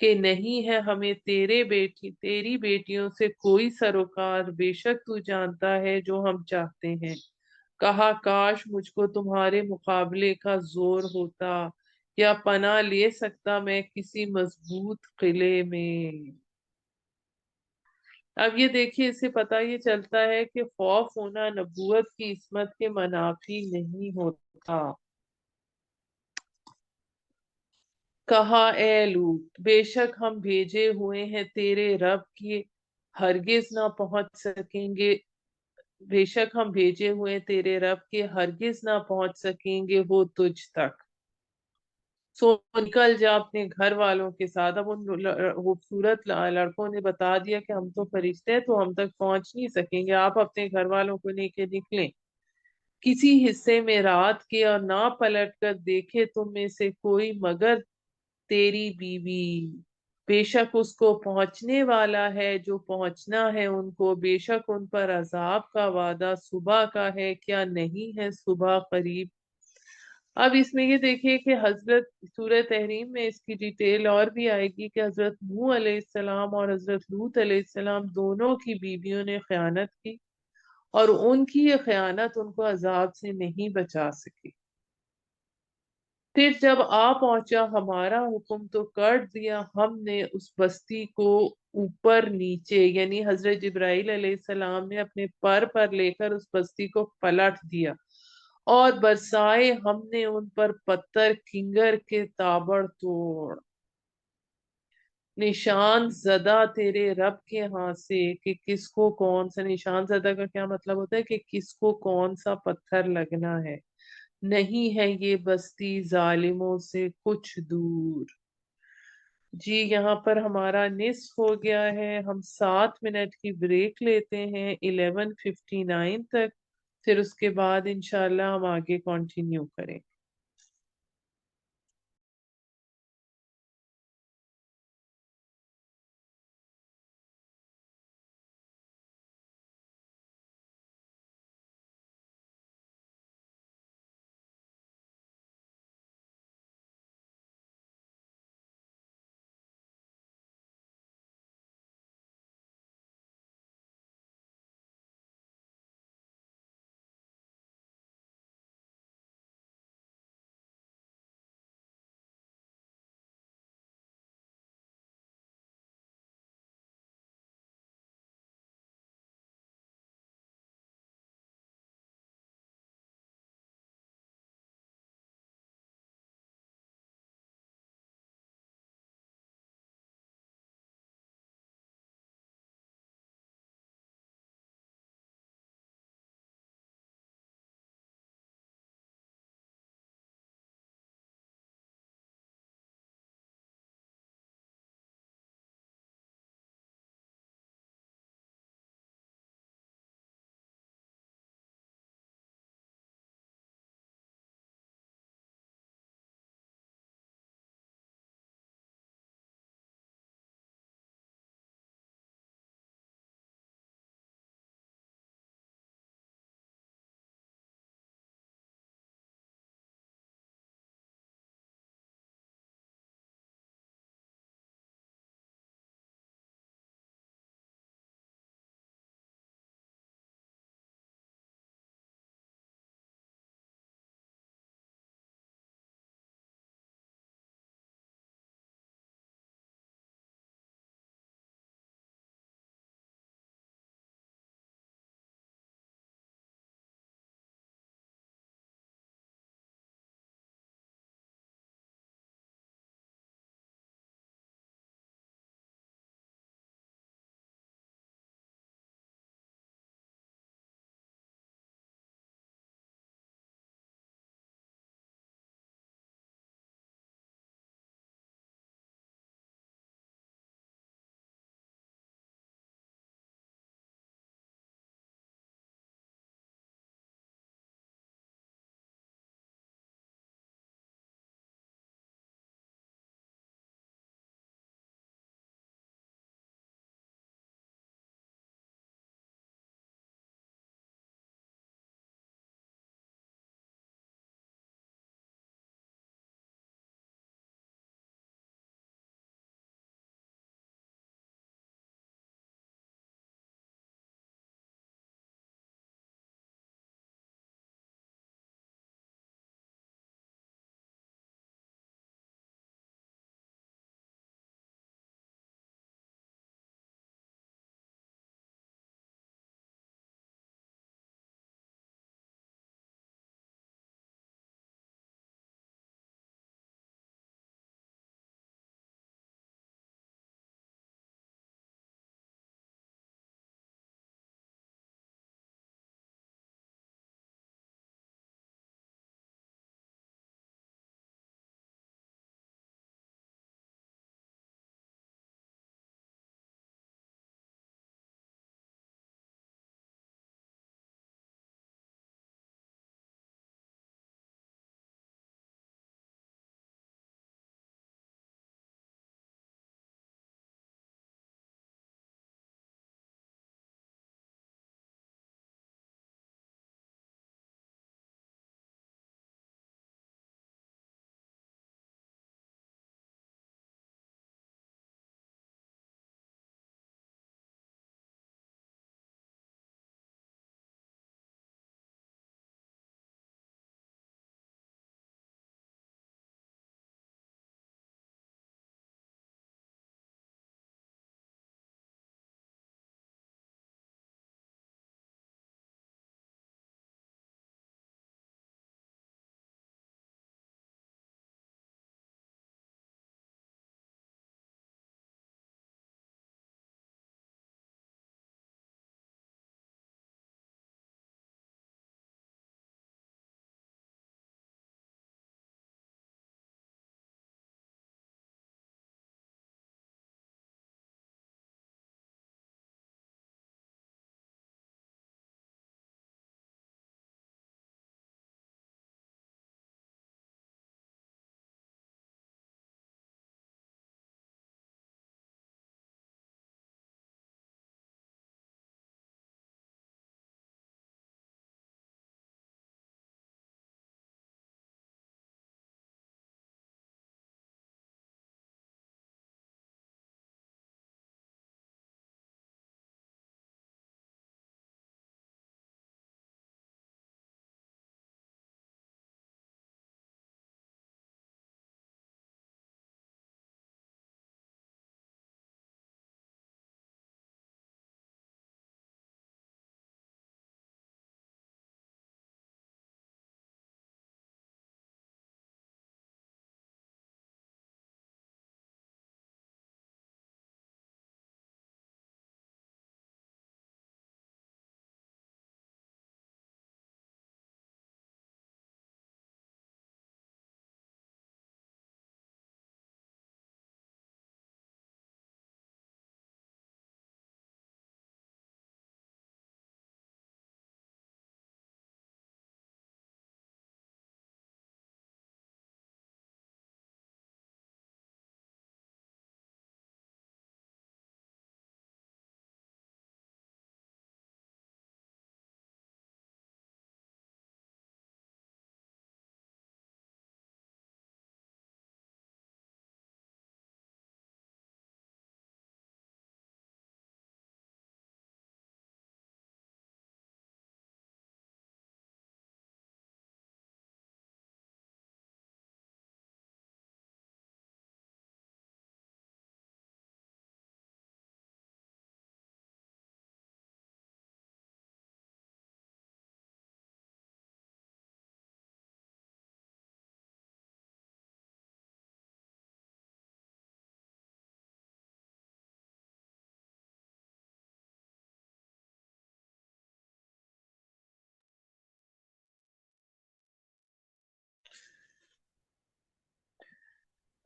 کہ نہیں ہے ہمیں تیری بیٹیوں سے کوئی سروکار، بے شک تو جانتا ہے جو ہم چاہتے ہیں۔ کہا کاش مجھ کو تمہارے مقابلے کا زور ہوتا، یا پناہ لے سکتا میں کسی مضبوط قلعے میں۔ اب یہ دیکھیے، اس سے پتہ یہ چلتا ہے کہ خوف ہونا نبوت کی عصمت کے منافی نہیں ہوتا۔ کہا اے لوط، بے شک ہم بھیجے ہوئے ہیں تیرے رب کی، ہرگز نہ پہنچ سکیں گے، بے شک ہم بھیجے ہوئے تیرے رب کے، ہرگز نہ پہنچ سکیں گے وہ تجھ تک۔ سو نکل جا اپنے گھر والوں کے ساتھ۔ اب ان خوبصورت لڑکوں نے بتا دیا کہ ہم تو فرشتے ہیں، تو ہم تک پہنچ نہیں سکیں گے، آپ اپنے گھر والوں کو لے کے نکلیں کسی حصے میں رات کے، اور نہ پلٹ کر دیکھے تم میں سے کوئی مگر تیری بیوی۔ بے شک اس کو پہنچنے والا ہے جو پہنچنا ہے ان کو، بے شک ان پر عذاب کا وعدہ صبح کا ہے، کیا نہیں ہے صبح قریب۔ اب اس میں یہ دیکھیے کہ حضرت سورہ تحریم میں اس کی ڈیٹیل اور بھی آئے گی کہ حضرت نوح علیہ السلام اور حضرت لوط علیہ السلام دونوں کی بیویوں نے خیانت کی، اور ان کی یہ خیانت ان کو عذاب سے نہیں بچا سکی۔ پھر جب آ پہنچا ہمارا حکم تو کر دیا ہم نے اس بستی کو اوپر نیچے، یعنی حضرت جبرائیل علیہ السلام نے اپنے پر لے کر اس بستی کو پلٹ دیا، اور برسائے ہم نے ان پر پتھر کنگر کے تابڑ توڑ، نشان زدہ تیرے رب کے ہاں سے کہ کس کو کون سا، نشان زدہ کا کیا مطلب ہوتا ہے کہ کس کو کون سا پتھر لگنا ہے، نہیں ہے یہ بستی ظالموں سے کچھ دور۔ جی یہاں پر ہمارا نصف ہو گیا ہے، ہم 7 منٹ کی بریک لیتے ہیں 11:59 تک، پھر اس کے بعد انشاءاللہ ہم آگے کنٹینیو کریں۔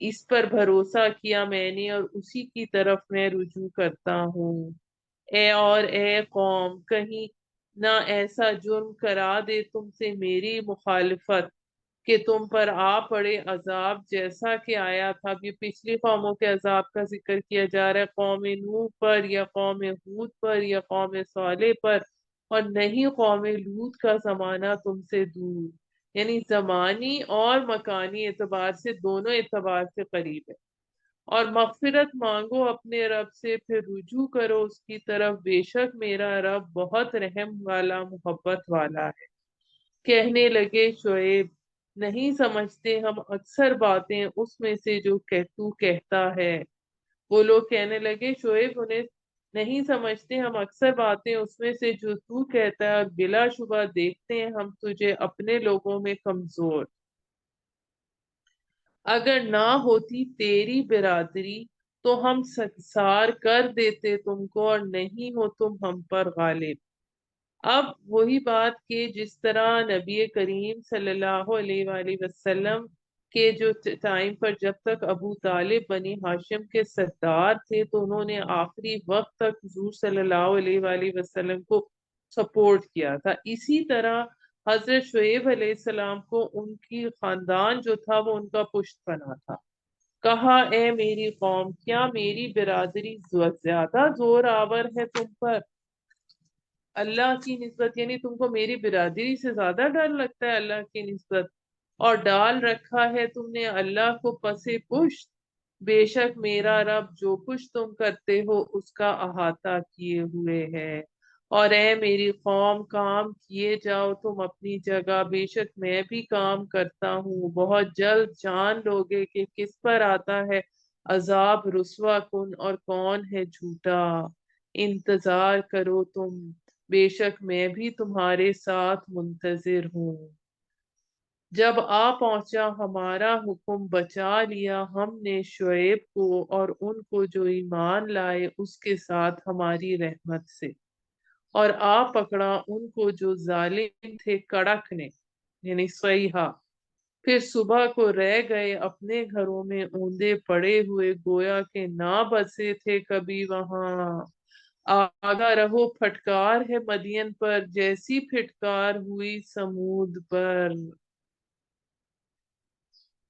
اس پر بھروسہ کیا میں نے اور اسی کی طرف میں رجوع کرتا ہوں۔ اے قوم، کہیں نہ ایسا جرم کرا دے تم سے میری مخالفت کہ تم پر آ پڑے عذاب جیسا کہ آیا تھا۔ اب یہ پچھلی قوموں کے عذاب کا ذکر کیا جا رہا ہے، قوم نوح پر یا قوم ہود پر یا قوم صالح پر، اور نہیں قوم لوط کا زمانہ تم سے دور، یعنی زمانی اور مکانی اعتبار سے، دونوں اعتبار سے قریب ہے۔ اور مغفرت مانگو اپنے رب سے، پھر رجوع کرو اس کی طرف، بے شک میرا رب بہت رحم والا محبت والا ہے۔ کہنے لگے شعیب، نہیں سمجھتے ہم اکثر باتیں اس میں سے جو تو کہتا ہے۔ وہ لوگ کہنے لگے شعیب انہیں، نہیں سمجھتے ہم اکثر باتیں اس میں سے جو تو کہتا ہے، اور بلا شبہ دیکھتے ہیں ہم تجھے اپنے لوگوں میں کمزور۔ اگر نہ ہوتی تیری برادری تو ہم سنسار کر دیتے تم کو، اور نہیں ہو تم ہم پر غالب۔ اب وہی بات کہ جس طرح نبی کریم صلی اللہ علیہ وآلہ وسلم کے جو ٹائم پر جب تک ابو طالب بنی ہاشم کے سردار تھے تو انہوں نے آخری وقت تک حضور صلی اللہ علیہ وآلہ وسلم کو سپورٹ کیا تھا، اسی طرح حضرت شعیب علیہ السلام کو ان کی خاندان جو تھا وہ ان کا پشت بنا تھا۔ کہا اے میری قوم، کیا میری برادری زیادہ زور آور ہے تم پر اللہ کی نسبت، یعنی تم کو میری برادری سے زیادہ ڈر لگتا ہے اللہ کی نسبت، اور ڈال رکھا ہے تم نے اللہ کو پسے پشت۔ بے شک میرا رب جو کچھ تم کرتے ہو اس کا احاطہ کیے ہوئے ہے۔ اور اے میری قوم، کام کیے جاؤ تم اپنی جگہ، بے شک میں بھی کام کرتا ہوں، بہت جلد جان لوگے کہ کس پر آتا ہے عذاب رسوا کن اور کون ہے جھوٹا۔ انتظار کرو تم، بے شک میں بھی تمہارے ساتھ منتظر ہوں۔ جب آ پہنچا ہمارا حکم، بچا لیا ہم نے شعیب کو اور ان کو جو ایمان لائے اس کے ساتھ ہماری رحمت سے، اور آ پکڑا ان کو جو ظالم تھے کڑک نے، یعنی صیحہ۔ پھر صبح کو رہ گئے اپنے گھروں میں اوندے پڑے ہوئے، گویا کہ نہ بسے تھے کبھی وہاں۔ آگاہ رہو پھٹکار ہے مدین پر، جیسی پھٹکار ہوئی سمود پر۔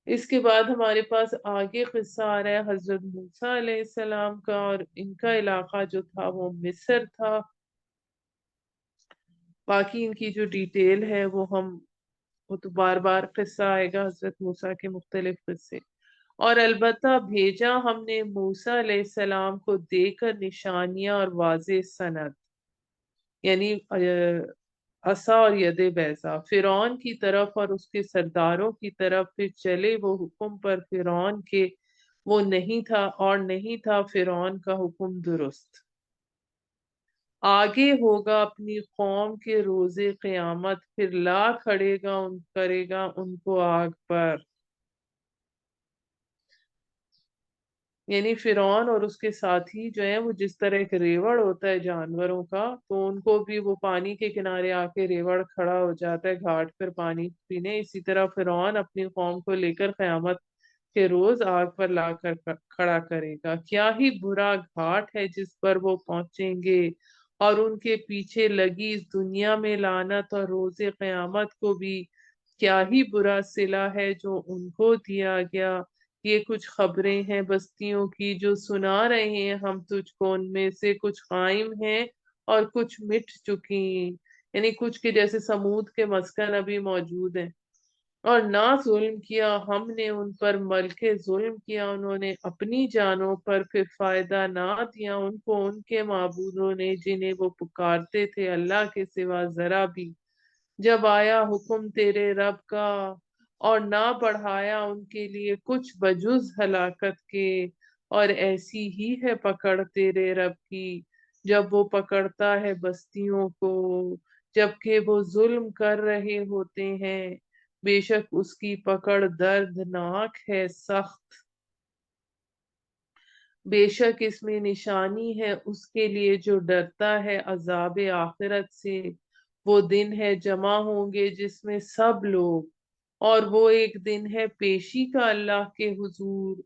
اس کے بعد ہمارے پاس آگے قصہ آ رہا ہے حضرت موسیٰ علیہ السلام کا، اور ان کا علاقہ جو تھا وہ مصر تھا۔ باقی ان کی جو ڈیٹیل ہے وہ تو بار بار قصہ آئے گا، حضرت موسیٰ کے مختلف قصے۔ اور البتہ بھیجا ہم نے موسیٰ علیہ السلام کو دے کر نشانیاں اور واضح سند، یعنی عصا اور ید بیضا، فرعون کی طرف اور اس کے سرداروں کی طرف، پھر چلے وہ حکم پر فرعون کے، وہ نہیں تھا اور نہیں تھا فرعون کا حکم درست۔ آگے ہوگا اپنی قوم کے روز قیامت، پھر لا کرے گا ان کو آگ پر، یعنی فرعون اور اس کے ساتھی جو ہیں وہ جس طرح ایک ریوڑ ہوتا ہے جانوروں کا، تو ان کو بھی وہ پانی کے کنارے آ کے ریوڑ کھڑا ہو جاتا ہے گھاٹ پر پانی پینے، اسی طرح فرعون اپنی قوم کو لے کر قیامت کے روز آگ پر لا کر کھڑا کرے گا۔ کیا ہی برا گھاٹ ہے جس پر وہ پہنچیں گے، اور ان کے پیچھے لگی اس دنیا میں لعنت، اور روز قیامت کو بھی کیا ہی برا صلہ ہے جو ان کو دیا گیا۔ یہ کچھ خبریں ہیں بستیوں کی جو سنا رہے ہیں ہم تجھ کو، ان میں سے کچھ قائم ہیں اور کچھ مٹ چکی، یعنی کچھ کے جیسے سمود کے مسکن ابھی موجود ہیں۔ اور نہ ظلم کیا ہم نے ان پر، بلکہ ظلم کیا انہوں نے اپنی جانوں پر، پھر فائدہ نہ دیا ان کو ان کے معبودوں نے جنہیں وہ پکارتے تھے اللہ کے سوا ذرا بھی، جب آیا حکم تیرے رب کا، اور نہ بڑھایا ان کے لیے کچھ بجز ہلاکت کے۔ اور ایسی ہی ہے پکڑ تیرے رب کی جب وہ پکڑتا ہے بستیوں کو جبکہ وہ ظلم کر رہے ہوتے ہیں، بے شک اس کی پکڑ دردناک ہے، سخت۔ بے شک اس میں نشانی ہے اس کے لیے جو ڈرتا ہے عذاب آخرت سے، وہ دن ہے جمع ہوں گے جس میں سب لوگ اور وہ ایک دن ہے پیشی کا اللہ کے حضور،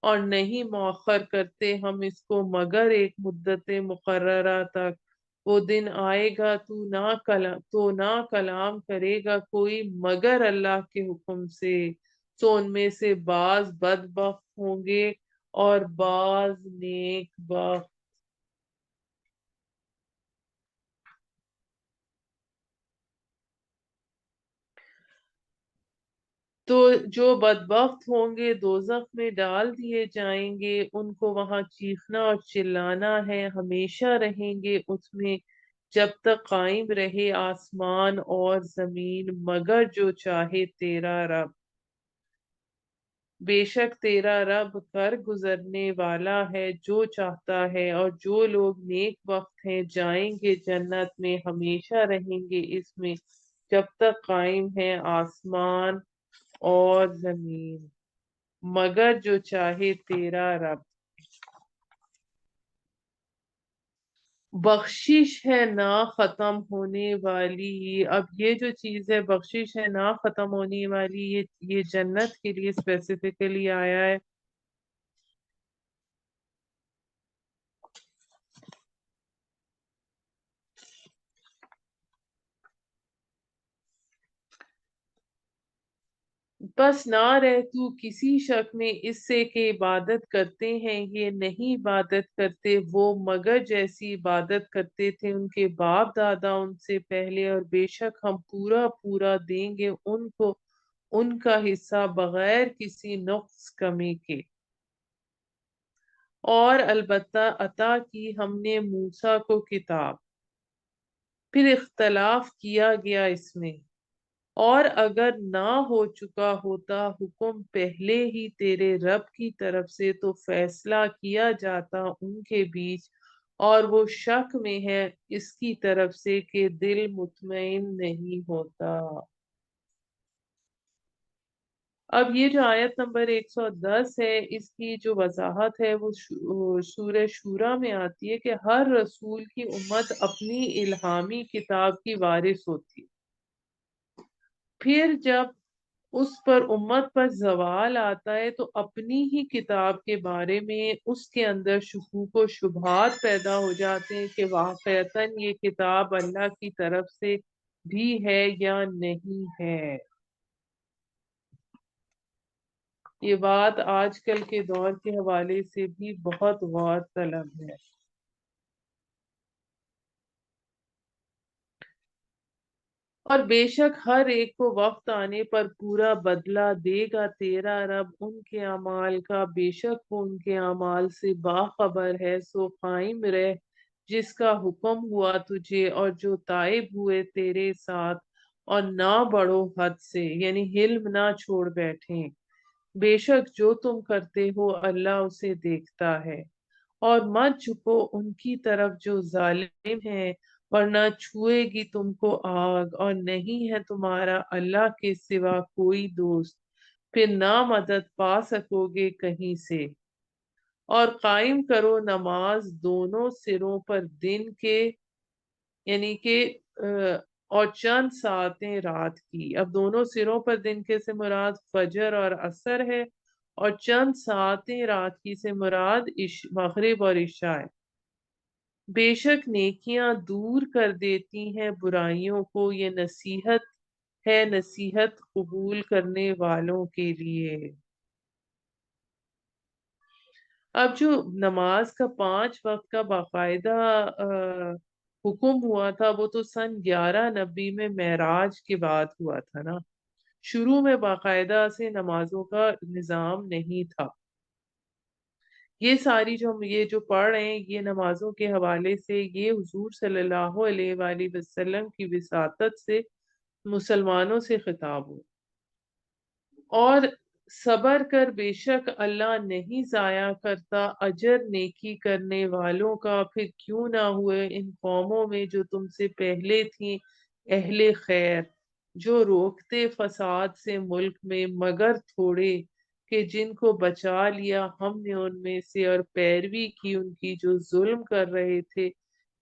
اور نہیں مؤخر کرتے ہم اس کو مگر ایک مدت مقررہ تک۔ وہ دن آئے گا تو نہ کلام کرے گا کوئی مگر اللہ کے حکم سے، تو ان میں سے بعض بدبخت ہوں گے اور بعض نیک بخت۔ تو جو بدبخت ہوں گے دوزخ میں ڈال دیے جائیں گے، ان کو وہاں چیخنا اور چلانا ہے، ہمیشہ رہیں گے اس میں جب تک قائم رہے آسمان اور زمین، مگر جو چاہے تیرا رب۔ بے شک تیرا رب کر گزرنے والا ہے جو چاہتا ہے، اور جو لوگ نیک وقت ہیں جائیں گے جنت میں، ہمیشہ رہیں گے اس میں جب تک قائم ہے آسمان اور زمین، مگر جو چاہے تیرا رب۔ بخشش ہے نہ ختم ہونے والی۔ اب یہ جو چیز ہے بخشش ہے نہ ختم ہونے والی، یہ جنت کے لیے اسپیسیفکلی آیا ہے۔ بس نہ رہ تو کسی شک میں اس سے کہ عبادت کرتے ہیں یہ، نہیں عبادت کرتے وہ مگر جیسی عبادت کرتے تھے ان کے باپ دادا ان سے پہلے، اور بے شک ہم پورا پورا دیں گے ان کو ان کا حصہ بغیر کسی نقص کمی کے۔ اور البتہ عطا کی ہم نے موسیٰ کو کتاب، پھر اختلاف کیا گیا اس میں، اور اگر نہ ہو چکا ہوتا حکم پہلے ہی تیرے رب کی طرف سے تو فیصلہ کیا جاتا ان کے بیچ، اور وہ شک میں ہے اس کی طرف سے کہ دل مطمئن نہیں ہوتا۔ اب یہ جو آیت نمبر 110 ہے اس کی جو وضاحت ہے وہ سورہ شورہ میں آتی ہے کہ ہر رسول کی امت اپنی الہامی کتاب کی وارث ہوتی، پھر جب اس پر امت پر زوال آتا ہے تو اپنی ہی کتاب کے بارے میں اس کے اندر شکوک و شبہات پیدا ہو جاتے ہیں کہ واقعتاً یہ کتاب اللہ کی طرف سے بھی ہے یا نہیں ہے۔ یہ بات آج کل کے دور کے حوالے سے بھی بہت غور طلب ہے۔ اور بے شک ہر ایک کو وقت آنے پر پورا بدلہ دے گا تیرا رب ان کے اعمال کا، بے شک وہ ان کے اعمال سے باخبر ہے۔ سو قائم رہ جس کا حکم ہوا تجھے، اور جو تائب ہوئے تیرے ساتھ، اور نہ بڑھو حد سے، یعنی حلم نہ چھوڑ بیٹھیں، بے شک جو تم کرتے ہو اللہ اسے دیکھتا ہے۔ اور مت جھکو ان کی طرف جو ظالم ہیں، ورنہ چھوئے گی تم کو آگ، اور نہیں ہے تمہارا اللہ کے سوا کوئی دوست، پھر نہ مدد پا سکو گے کہیں سے۔ اور قائم کرو نماز دونوں سروں پر دن کے، یعنی کہ اور چند ساعتیں رات کی۔ اب دونوں سروں پر دن کے سے مراد فجر اور عصر ہے، اور چند ساعتیں رات کی سے مراد مغرب اور عشاء ہے۔ بے شک نیکیاں دور کر دیتی ہیں برائیوں کو، یہ نصیحت ہے نصیحت قبول کرنے والوں کے لیے۔ اب جو نماز کا 5 وقت کا باقاعدہ حکم ہوا تھا وہ تو سن 1190 میں معراج کے بعد ہوا تھا نا، شروع میں باقاعدہ سے نمازوں کا نظام نہیں تھا۔ یہ ساری جو ہم یہ جو پڑھ رہے ہیں یہ نمازوں کے حوالے سے یہ حضور صلی اللہ علیہ وآلہ وسلم کی وساطت سے مسلمانوں سے خطاب ہو۔ اور صبر کر بے شک اللہ نہیں ضائع کرتا اجر نیکی کرنے والوں کا، پھر کیوں نہ ہوئے ان قوموں میں جو تم سے پہلے تھیں اہل خیر، جو روکتے فساد سے ملک میں مگر تھوڑے، کہ جن کو بچا لیا ہم نے ان میں سے، اور پیروی کی ان کی جو ظلم کر رہے تھے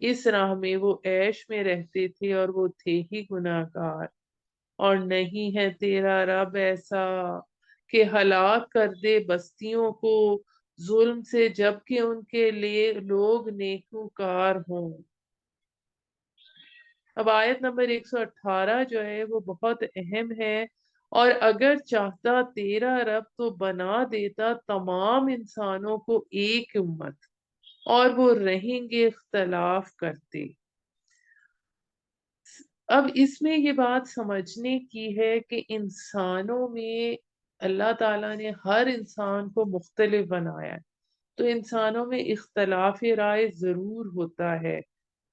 اس راہ میں، وہ عیش میں رہتے تھے اور وہ تھے ہی گناہگار۔ اور نہیں ہے تیرا رب ایسا کہ ہلاک کر دے بستیوں کو ظلم سے جبکہ ان کے لیے لوگ نیکوکار ہوں۔ اب آیت نمبر 118 جو ہے وہ بہت اہم ہے۔ اور اگر چاہتا تیرا رب تو بنا دیتا تمام انسانوں کو ایک امت اور وہ رہیں گے اختلاف کرتے۔ اب اس میں یہ بات سمجھنے کی ہے کہ انسانوں میں اللہ تعالیٰ نے ہر انسان کو مختلف بنایا ہے، تو انسانوں میں اختلاف رائے ضرور ہوتا ہے،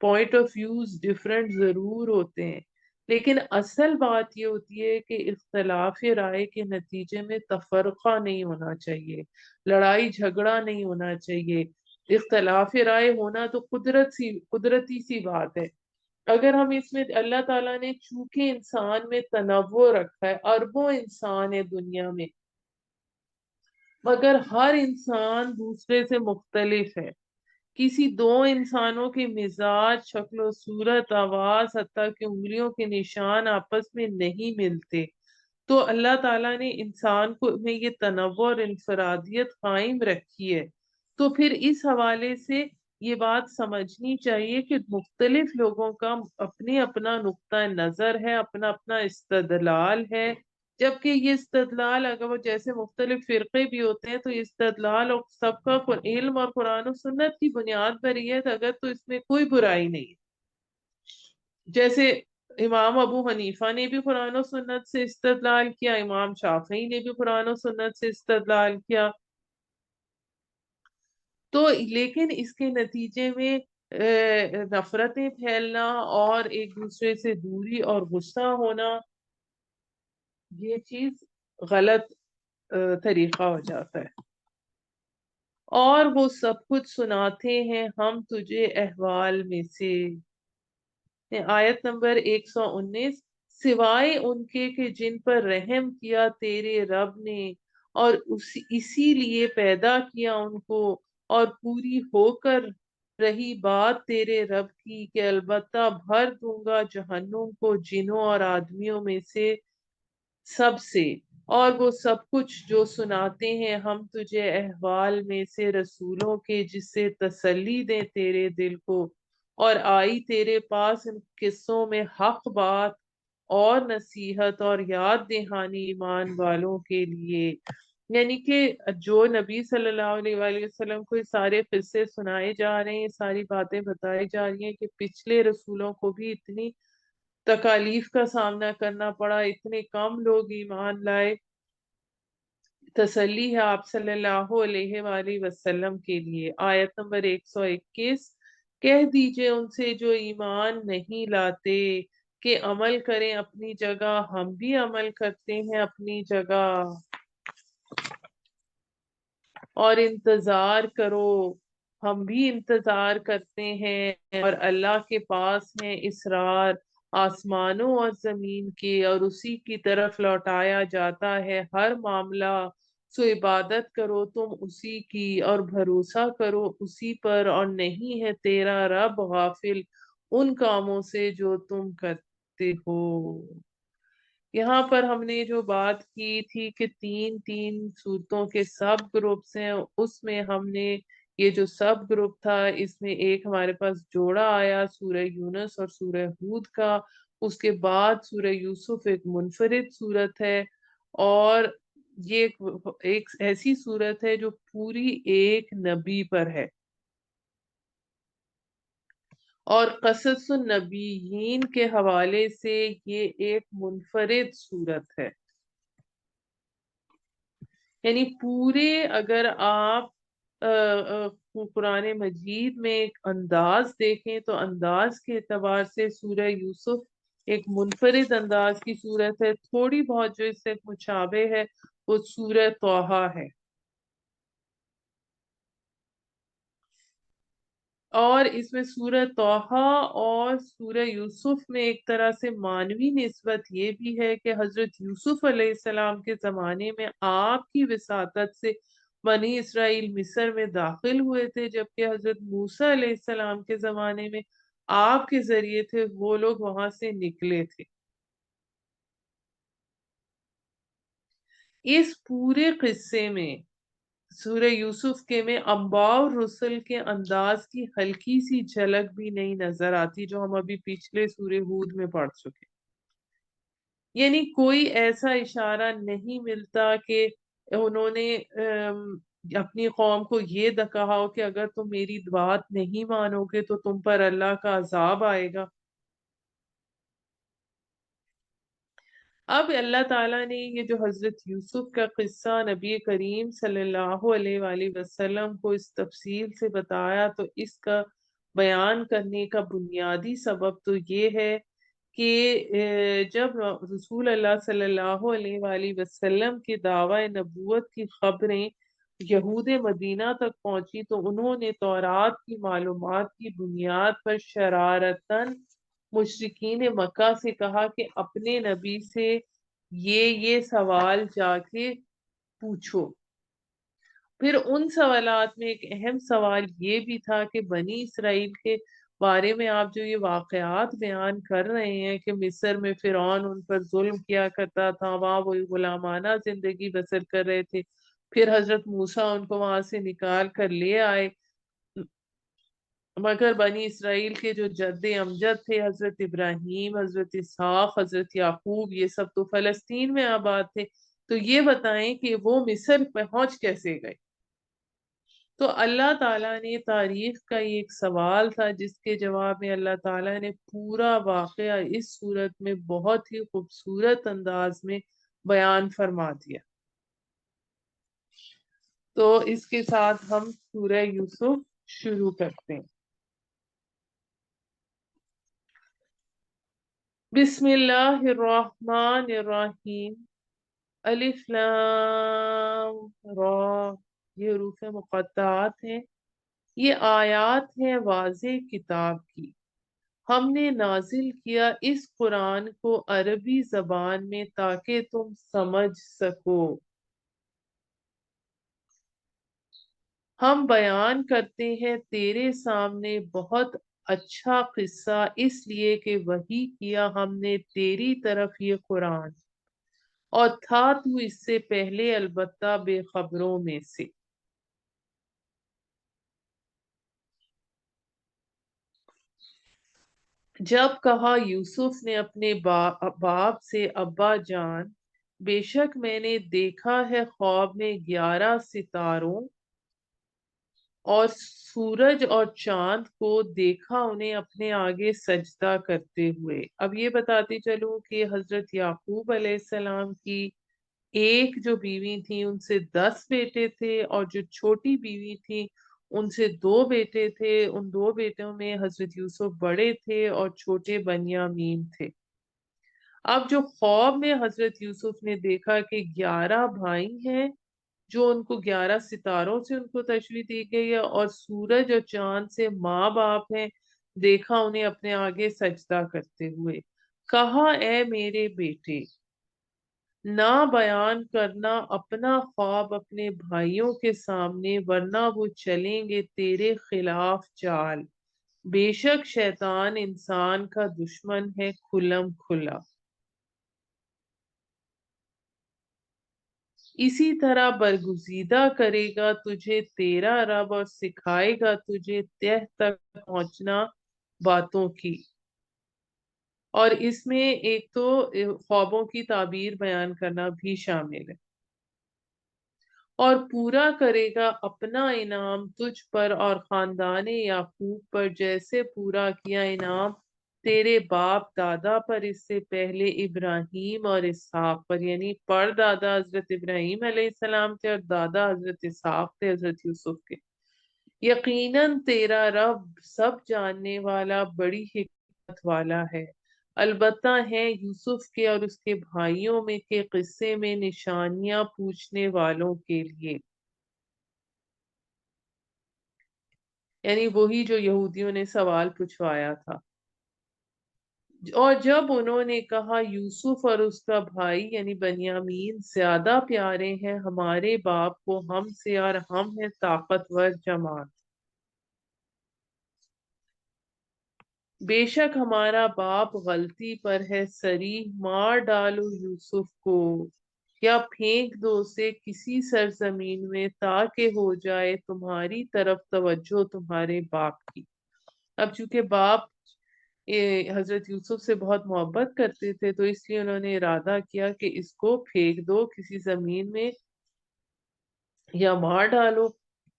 پوائنٹ آف ویوز ڈفرینٹ ضرور ہوتے ہیں، لیکن اصل بات یہ ہوتی ہے کہ اختلاف رائے کے نتیجے میں تفرقہ نہیں ہونا چاہیے، لڑائی جھگڑا نہیں ہونا چاہیے۔ اختلاف رائے ہونا تو قدرتی سی بات ہے۔ اگر ہم اس میں اللہ تعالیٰ نے چونکہ انسان میں تنوع رکھا ہے، اربوں انسان ہے دنیا میں، مگر ہر انسان دوسرے سے مختلف ہے۔ کسی دو انسانوں کے مزاج، شکل و صورت، آواز، حتیٰ کہ انگلیوں کے نشان آپس میں نہیں ملتے، تو اللہ تعالیٰ نے انسان کو میں یہ تنوع اور انفرادیت قائم رکھی ہے۔ تو پھر اس حوالے سے یہ بات سمجھنی چاہیے کہ مختلف لوگوں کا اپنے اپنا نقطہ نظر ہے، اپنا اپنا استدلال ہے، جبکہ یہ استدلال اگر وہ جیسے مختلف فرقے بھی ہوتے ہیں تو یہ استدلال اور سب کا علم اور قرآن و سنت کی بنیاد پر ہی ہے، اگر تو اس میں کوئی برائی نہیں ہے۔ جیسے امام ابو حنیفہ نے بھی قرآن و سنت سے استدلال کیا، امام شافعی نے بھی قرآن و سنت سے استدلال کیا، تو لیکن اس کے نتیجے میں نفرتیں پھیلنا اور ایک دوسرے سے دوری اور غصہ ہونا، یہ چیز غلط طریقہ ہو جاتا ہے۔ اور وہ سب کچھ سناتے ہیں ہم تجھے احوال میں سے۔ آیت نمبر 119، سوائے ان کے کہ جن پر رحم کیا تیرے رب نے اور اسی لیے پیدا کیا ان کو، اور پوری ہو کر رہی بات تیرے رب کی کہ البتہ بھر دوں گا جہنم کو جنوں اور آدمیوں میں سے سب سے۔ اور وہ سب کچھ جو سناتے ہیں ہم تجھے احوال میں سے رسولوں کے، جس سے تسلی دیں تیرے دل کو، اور آئی تیرے پاس ان قصوں میں حق بات اور نصیحت اور یاد دہانی ایمان والوں کے لیے۔ یعنی کہ جو نبی صلی اللہ علیہ وآلہ وسلم کو یہ سارے قصے سنائے جا رہے ہیں، یہ ساری باتیں بتائی جا رہی ہیں کہ پچھلے رسولوں کو بھی اتنی تکالیف کا سامنا کرنا پڑا، اتنے کم لوگ ایمان لائے، تسلی ہے آپ صلی اللہ علیہ وآلہ وسلم کے لیے۔ آیت نمبر 121، کہہ دیجئے ان سے جو ایمان نہیں لاتے کہ عمل کریں اپنی جگہ، ہم بھی عمل کرتے ہیں اپنی جگہ، اور انتظار کرو، ہم بھی انتظار کرتے ہیں، اور اللہ کے پاس ہے اسرار آسمانوں اور زمین کے، اور اسی کی طرف لوٹایا جاتا ہے ہر معاملہ، سو عبادت کرو تم اسی کی اور بھروسہ کرو اسی پر، اور نہیں ہے تیرا رب غافل ان کاموں سے جو تم کرتے ہو۔ یہاں پر ہم نے جو بات کی تھی کہ تین تین صورتوں کے سب گروپس ہیں، اس میں ہم نے یہ جو سب گروپ تھا اس میں ایک ہمارے پاس جوڑا آیا سورہ یونس اور سورہ ہود کا، اس کے بعد سورہ یوسف ایک منفرد صورت ہے، اور یہ ایک ایسی صورت ہے جو پوری ایک نبی پر ہے، اور قصص النبیین کے حوالے سے یہ ایک منفرد صورت ہے۔ یعنی پورے اگر آپ قرآن مجید میں ایک انداز دیکھیں تو انداز کے اعتبار سے سورہ یوسف ایک منفرد انداز کی صورت ہے، تھوڑی بہت جو اس سے مشابہ ہے وہ سورہ طٰہٰ ہے، اور اس میں سورہ طٰہٰ اور سورہ یوسف میں ایک طرح سے معنوی نسبت یہ بھی ہے کہ حضرت یوسف علیہ السلام کے زمانے میں آپ کی وساطت سے بنی اسرائیل مصر میں داخل ہوئے تھے، جبکہ حضرت موسیٰ علیہ السلام کے زمانے میں آپ کے ذریعے تھے وہ لوگ وہاں سے نکلے تھے۔ اس پورے قصے میں سورہ یوسف کے میں انباء اور رسل کے انداز کی ہلکی سی جھلک بھی نہیں نظر آتی، جو ہم ابھی پچھلے سورہ ہود میں پڑھ چکے۔ یعنی کوئی ایسا اشارہ نہیں ملتا کہ انہوں نے اپنی قوم کو یہ کہا ہو کہ اگر تم میری بات نہیں مانو گے تو تم پر اللہ کا عذاب آئے گا۔ اب اللہ تعالیٰ نے یہ جو حضرت یوسف کا قصہ نبی کریم صلی اللہ علیہ وآلہ وسلم کو اس تفصیل سے بتایا، تو اس کا بیان کرنے کا بنیادی سبب تو یہ ہے کہ جب رسول اللہ صلی اللہ علیہ وآلہ وسلم کے دعوی نبوت کی خبریں یہود مدینہ تک پہنچی، تو انہوں نے تورات کی معلومات کی بنیاد پر شرارتاً مشرکین مکہ سے کہا کہ اپنے نبی سے یہ سوال جا کے پوچھو۔ پھر ان سوالات میں ایک اہم سوال یہ بھی تھا کہ بنی اسرائیل کے بارے میں آپ جو یہ واقعات بیان کر رہے ہیں کہ مصر میں فرعون ان پر ظلم کیا کرتا تھا، وہاں وہ غلامانہ زندگی بسر کر رہے تھے، پھر حضرت موسیٰ ان کو وہاں سے نکال کر لے آئے، مگر بنی اسرائیل کے جو جد امجد تھے حضرت ابراہیم، حضرت اسحاق، حضرت یعقوب، یہ سب تو فلسطین میں آباد تھے، تو یہ بتائیں کہ وہ مصر پہنچ کیسے گئے؟ تو اللہ تعالیٰ نے تاریخ کا یہ ایک سوال تھا جس کے جواب میں اللہ تعالیٰ نے پورا واقعہ اس صورت میں بہت ہی خوبصورت انداز میں بیان فرما دیا۔ تو اس کے ساتھ ہم سورہ یوسف شروع کرتے ہیں۔ بسم اللہ الرحمن الرحیم، الف لام را، یہ حروف مقطعات ہیں، یہ آیات ہیں واضح کتاب کی۔ ہم نے نازل کیا اس قرآن کو عربی زبان میں تاکہ تم سمجھ سکو۔ ہم بیان کرتے ہیں تیرے سامنے بہت اچھا قصہ، اس لیے کہ وحی کیا ہم نے تیری طرف یہ قرآن، اور تھا تو اس سے پہلے البتہ بے خبروں میں سے۔ جب کہا یوسف نے اپنے باپ سے، ابا جان، بے شک میں نے دیکھا ہے خواب میں 11 ستاروں اور سورج اور چاند کو، دیکھا انہیں اپنے آگے سجدہ کرتے ہوئے۔ اب یہ بتاتی چلوں کہ حضرت یعقوب علیہ السلام کی ایک جو بیوی تھی ان سے 10 بیٹے تھے، اور جو چھوٹی بیوی تھی ان سے 2 بیٹے تھے۔ ان 2 بیٹوں میں حضرت یوسف بڑے تھے اور چھوٹے بنیامین تھے۔ اب جو خواب میں حضرت یوسف نے دیکھا کہ 11 بھائی ہیں، جو ان کو 11 ستاروں سے ان کو تشبیہ دی گئی ہے، اور سورج اور چاند سے ماں باپ ہیں، دیکھا انہیں اپنے آگے سجدہ کرتے ہوئے۔ کہا اے میرے بیٹے، نہ بیان کرنا اپنا خواب اپنے بھائیوں کے سامنے، ورنہ وہ چلیں گے تیرے خلاف چال۔ بے شک شیطان انسان کا دشمن ہے کھلم کھلا۔ اسی طرح برگزیدہ کرے گا تجھے تیرا رب، اور سکھائے گا تجھے تہ تک پہنچنا باتوں کی۔ اور اس میں ایک تو خوابوں کی تعبیر بیان کرنا بھی شامل ہے۔ اور پورا کرے گا اپنا انعام تجھ پر اور خاندان یعقوب پر، جیسے پورا کیا انعام تیرے باپ دادا پر اس سے پہلے ابراہیم اور اسحاق پر، یعنی پر دادا حضرت ابراہیم علیہ السلام تھے اور دادا حضرت اسحاق تھے حضرت یوسف کے۔ یقیناً تیرا رب سب جاننے والا، بڑی حکمت والا ہے۔ البتہ ہیں یوسف کے اور اس کے بھائیوں میں کے قصے میں نشانیاں پوچھنے والوں کے لیے، یعنی وہی جو یہودیوں نے سوال پوچھوایا تھا۔ اور جب انہوں نے کہا یوسف اور اس کا بھائی یعنی بنیامین زیادہ پیارے ہیں ہمارے باپ کو ہم سے، اور ہم ہیں طاقتور جماعت، بے شک ہمارا باپ غلطی پر ہے، صریح مار ڈالو یوسف کو۔ یا پھینک دو اسے کسی سرزمین میں تاکہ ہو جائے تمہاری طرف توجہ تمہارے باپ کی۔ اب چونکہ باپ حضرت یوسف سے بہت محبت کرتے تھے تو اس لیے انہوں نے ارادہ کیا کہ اس کو پھینک دو کسی زمین میں یا مار ڈالو،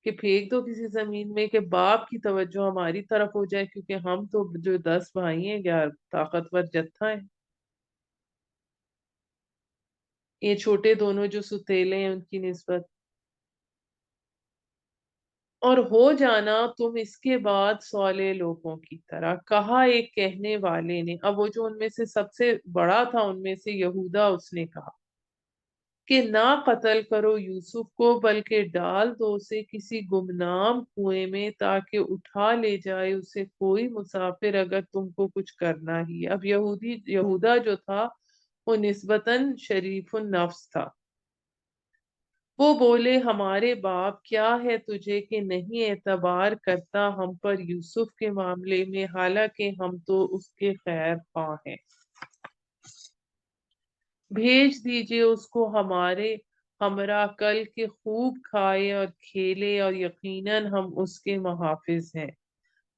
کہ پھینک دو کسی زمین میں کہ باپ کی توجہ ہماری طرف ہو جائے، کیونکہ ہم تو جو 10 بھائی ہیں 11 طاقتور جتھا ہے، یہ چھوٹے دونوں جو ستیلے ہیں ان کی نسبت۔ اور ہو جانا تم اس کے بعد صالح لوگوں کی طرح، کہا ایک کہنے والے نے، اب وہ جو ان میں سے سب سے بڑا تھا ان میں سے یہودا، اس نے کہا کہ نہ قتل کرو یوسف کو بلکہ ڈال دو اسے کسی گمنام کنویں میں تاکہ اٹھا لے جائے اسے کوئی مسافر اگر تم کو کچھ کرنا ہی۔ اب یہودا جو تھا وہ نسبتاً شریف النفس تھا۔ وہ بولے ہمارے باپ کیا ہے تجھے کہ نہیں اعتبار کرتا ہم پر یوسف کے معاملے میں، حالانکہ ہم تو اس کے خیر خواہ ہیں۔ بھیج دیجئے اس کو ہمارے ہمراہ، کل کے خوب کھائے اور کھیلے اور یقیناً ہم اس کے محافظ ہیں۔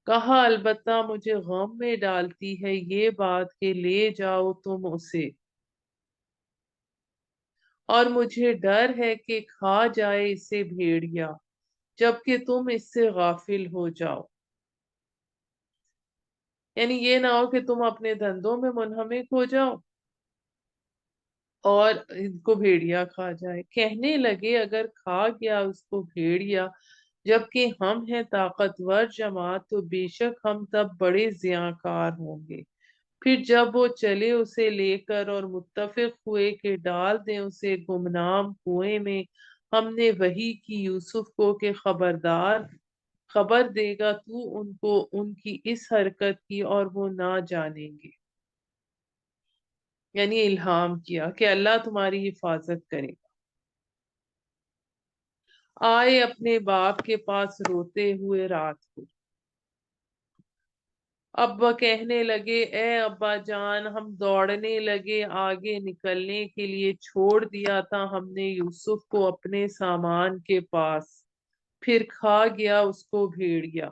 کہا البتہ مجھے غم میں ڈالتی ہے یہ بات کہ لے جاؤ تم اسے، اور مجھے ڈر ہے کہ کھا جائے اسے بھیڑیا جبکہ تم اس سے غافل ہو جاؤ۔ یعنی یہ نہ ہو کہ تم اپنے دھندوں میں منہمک ہو جاؤ اور ان کو بھیڑیا کھا جائے۔ کہنے لگے اگر کھا گیا اس کو بھیڑیا جبکہ ہم ہیں طاقتور جماعت تو بے شک ہم تب بڑے زیانکار ہوں گے۔ پھر جب وہ چلے اسے لے کر اور متفق ہوئے کہ ڈال دیں اسے گمنام کنویں میں، ہم نے وحی کی یوسف کو کہ خبردار، خبر دے گا تو ان کو ان کی اس حرکت کی اور وہ نہ جانیں گے۔ یعنی الہام کیا کہ اللہ تمہاری حفاظت کرے گا۔ آئے اپنے باپ کے پاس روتے ہوئے رات کو۔ ابا کہنے لگے اے ابا جان، ہم دوڑنے لگے آگے نکلنے کے لیے، چھوڑ دیا تھا ہم نے یوسف کو اپنے سامان کے پاس، پھر کھا گیا اس کو بھیڑیا،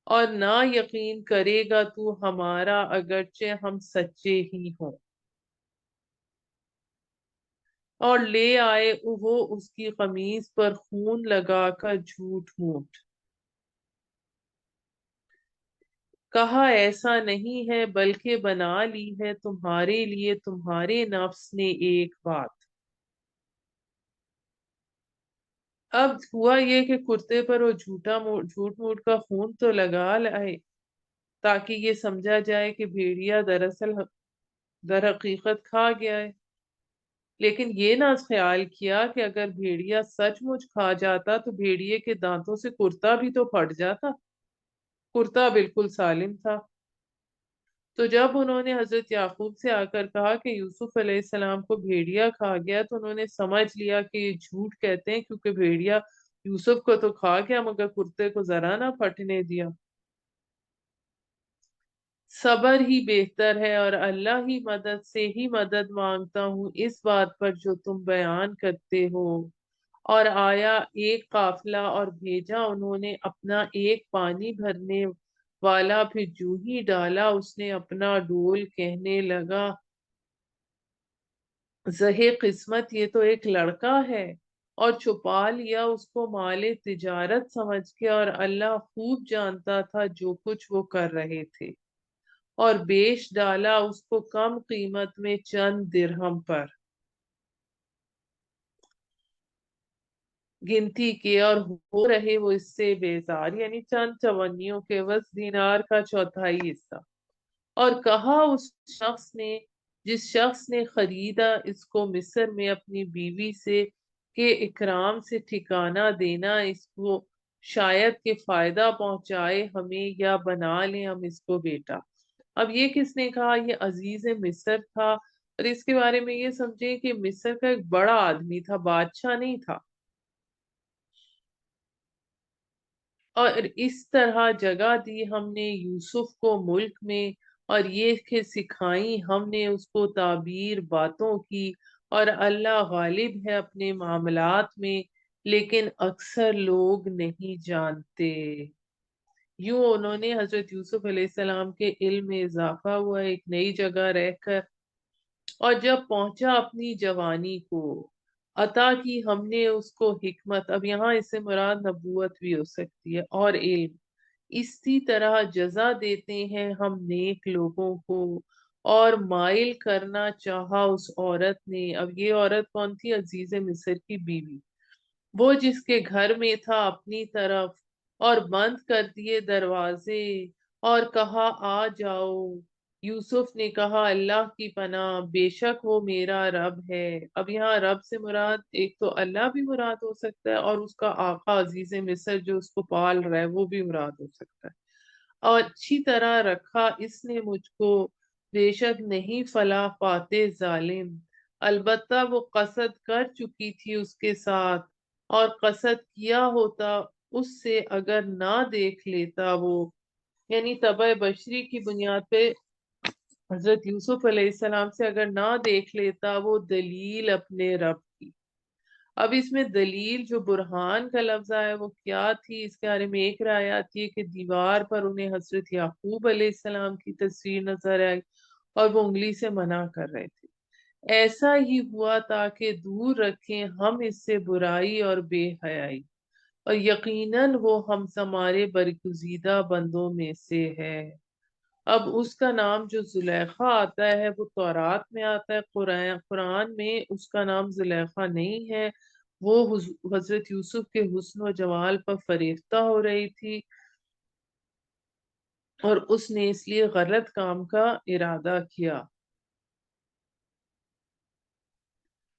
اور نہ یقین کرے گا تو ہمارا اگرچہ ہم سچے ہی ہوں۔ اور لے آئے وہ اس کی قمیص پر خون لگا کر جھوٹ موٹ۔ کہا ایسا نہیں ہے بلکہ بنا لی ہے تمہارے لیے تمہارے نفس نے ایک بات۔ اب ہوا یہ کہ کرتے پر وہ جھوٹ موٹ کا خون تو لگا لائے تاکہ یہ سمجھا جائے کہ بھیڑیا دراصل در حقیقت کھا گیا ہے، لیکن یہ نہ خیال کیا کہ اگر بھیڑیا سچ مچ کھا جاتا تو بھیڑیے کے دانتوں سے کرتا بھی تو پھٹ جاتا، کرتا بالکل سالم تھا۔ تو جب انہوں نے حضرت یعقوب سے آ کر کہا کہ یوسف علیہ السلام کو بھیڑیا کھا گیا تو انہوں نے سمجھ لیا کہ یہ جھوٹ کہتے ہیں، کیونکہ بھیڑیا یوسف کو تو کھا گیا مگر کرتے کو ذرا نہ پھٹنے دیا۔ صبر ہی بہتر ہے اور اللہ ہی مدد سے ہی مدد مانگتا ہوں اس بات پر جو تم بیان کرتے ہو۔ اور آیا ایک قافلہ اور بھیجا انہوں نے اپنا ایک پانی بھرنے والا، پھر جو ہی ڈالا اس نے اپنا ڈول، کہنے لگا زہے قسمت یہ تو ایک لڑکا ہے، اور چھپا لیا اس کو مال تجارت سمجھ کے، اور اللہ خوب جانتا تھا جو کچھ وہ کر رہے تھے، اور بیچ ڈالا اس کو کم قیمت میں چند درہم پر، گنتی کے، اور ہو رہے وہ اس سے بیزار، یعنی چند چونیوں کے بس دینار کا چوتھائی حصہ۔ اور کہا اس شخص نے، جس شخص نے خریدا اس کو مصر میں اپنی بیوی سے، کہ اکرام سے ٹھکانہ دینا اس کو، شاید کہ فائدہ پہنچائے ہمیں یا بنا لیں ہم اس کو بیٹا۔ اب یہ کس نے کہا؟ یہ عزیز مصر تھا، اور اس کے بارے میں یہ سمجھیں کہ مصر کا ایک بڑا آدمی تھا، بادشاہ نہیں تھا، اور اس طرح جگہ دی ہم نے یوسف کو ملک میں، اور یہ کہ سکھائی ہم نے اس کو تعبیر باتوں کی، اور اللہ غالب ہے اپنے معاملات میں، لیکن اکثر لوگ نہیں جانتے۔ یوں انہوں نے حضرت یوسف علیہ السلام کے علم میں اضافہ ہوا ایک نئی جگہ رہ کر، اور جب پہنچا اپنی جوانی کو عطا کی ہم نے اس کو حکمت، اب یہاں اس سے مراد نبوت بھی ہو سکتی ہے، اور علم، اسی طرح جزا دیتے ہیں ہم نیک لوگوں کو۔ اور مائل کرنا چاہا اس عورت نے، اب یہ عورت کون تھی؟ عزیز مصر کی بیوی، وہ جس کے گھر میں تھا اپنی طرف، اور بند کر دیے دروازے، اور کہا آ جاؤ۔ یوسف نے کہا اللہ کی پناہ، بے شک وہ میرا رب ہے۔ اب یہاں رب سے مراد ایک تو اللہ بھی مراد ہو سکتا ہے، اور اس کا آقا عزیز مصر جو اس کو پال رہا ہے وہ بھی مراد ہو سکتا ہے۔ اور اچھی طرح رکھا اس نے مجھ کو، بے شک نہیں فلاح پاتے ظالم۔ البتہ وہ قصد کر چکی تھی اس کے ساتھ، اور قصد کیا ہوتا اس سے اگر نہ دیکھ لیتا وہ، یعنی طبع بشری کی بنیاد پہ حضرت یوسف علیہ السلام سے اگر نہ دیکھ لیتا وہ دلیل اپنے رب کی۔ اب اس میں دلیل جو برہان کا لفظ آیا وہ کیا تھی؟ اس کے بارے میں ایک رائے آتی ہے کہ دیوار پر انہیں حضرت یعقوب علیہ السلام کی تصویر نظر آئی اور وہ انگلی سے منع کر رہے تھے۔ ایسا ہی ہوا تاکہ دور رکھیں ہم اس سے برائی اور بے حیائی، اور یقیناً وہ ہم ہمارے برگزیدہ بندوں میں سے ہے۔ اب اس کا نام جو زلیخا آتا ہے وہ تورات میں آتا ہے، قرآن میں اس کا نام زلیخا نہیں ہے۔ وہ حضرت یوسف کے حسن و جمال پر فریفتہ ہو رہی تھی، اور اس نے اس لیے غلط کام کا ارادہ کیا۔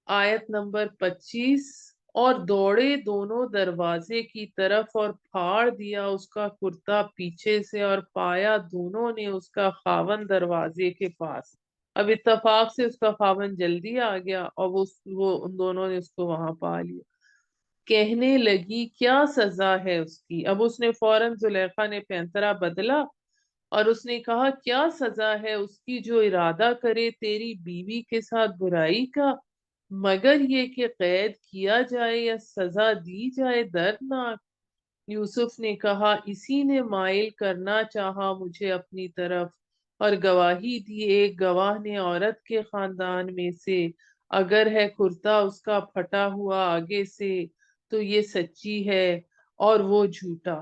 آیت نمبر 25، اور دوڑے دونوں دروازے کی طرف اور پھاڑ دیا اس کا کرتا پیچھے سے، اور پایا دونوں نے اس کا خاوند دروازے کے پاس۔ اب اتفاق سے اس کا خاوند جلدی آ گیا، اور وہ ان دونوں نے اس کو وہاں پا لیا۔ کہنے لگی کیا سزا ہے اس کی؟ اب اس نے فوراً زلیخا نے پینترا بدلا، اور اس نے کہا کیا سزا ہے اس کی جو ارادہ کرے تیری بیوی کے ساتھ برائی کا، مگر یہ کہ قید کیا جائے یا سزا دی جائے دردناک۔ یوسف نے کہا اسی نے مائل کرنا چاہا مجھے اپنی طرف، اور گواہی دی ایک گواہ نے عورت کے خاندان میں سے، اگر ہے کرتا اس کا پھٹا ہوا آگے سے تو یہ سچی ہے اور وہ جھوٹا،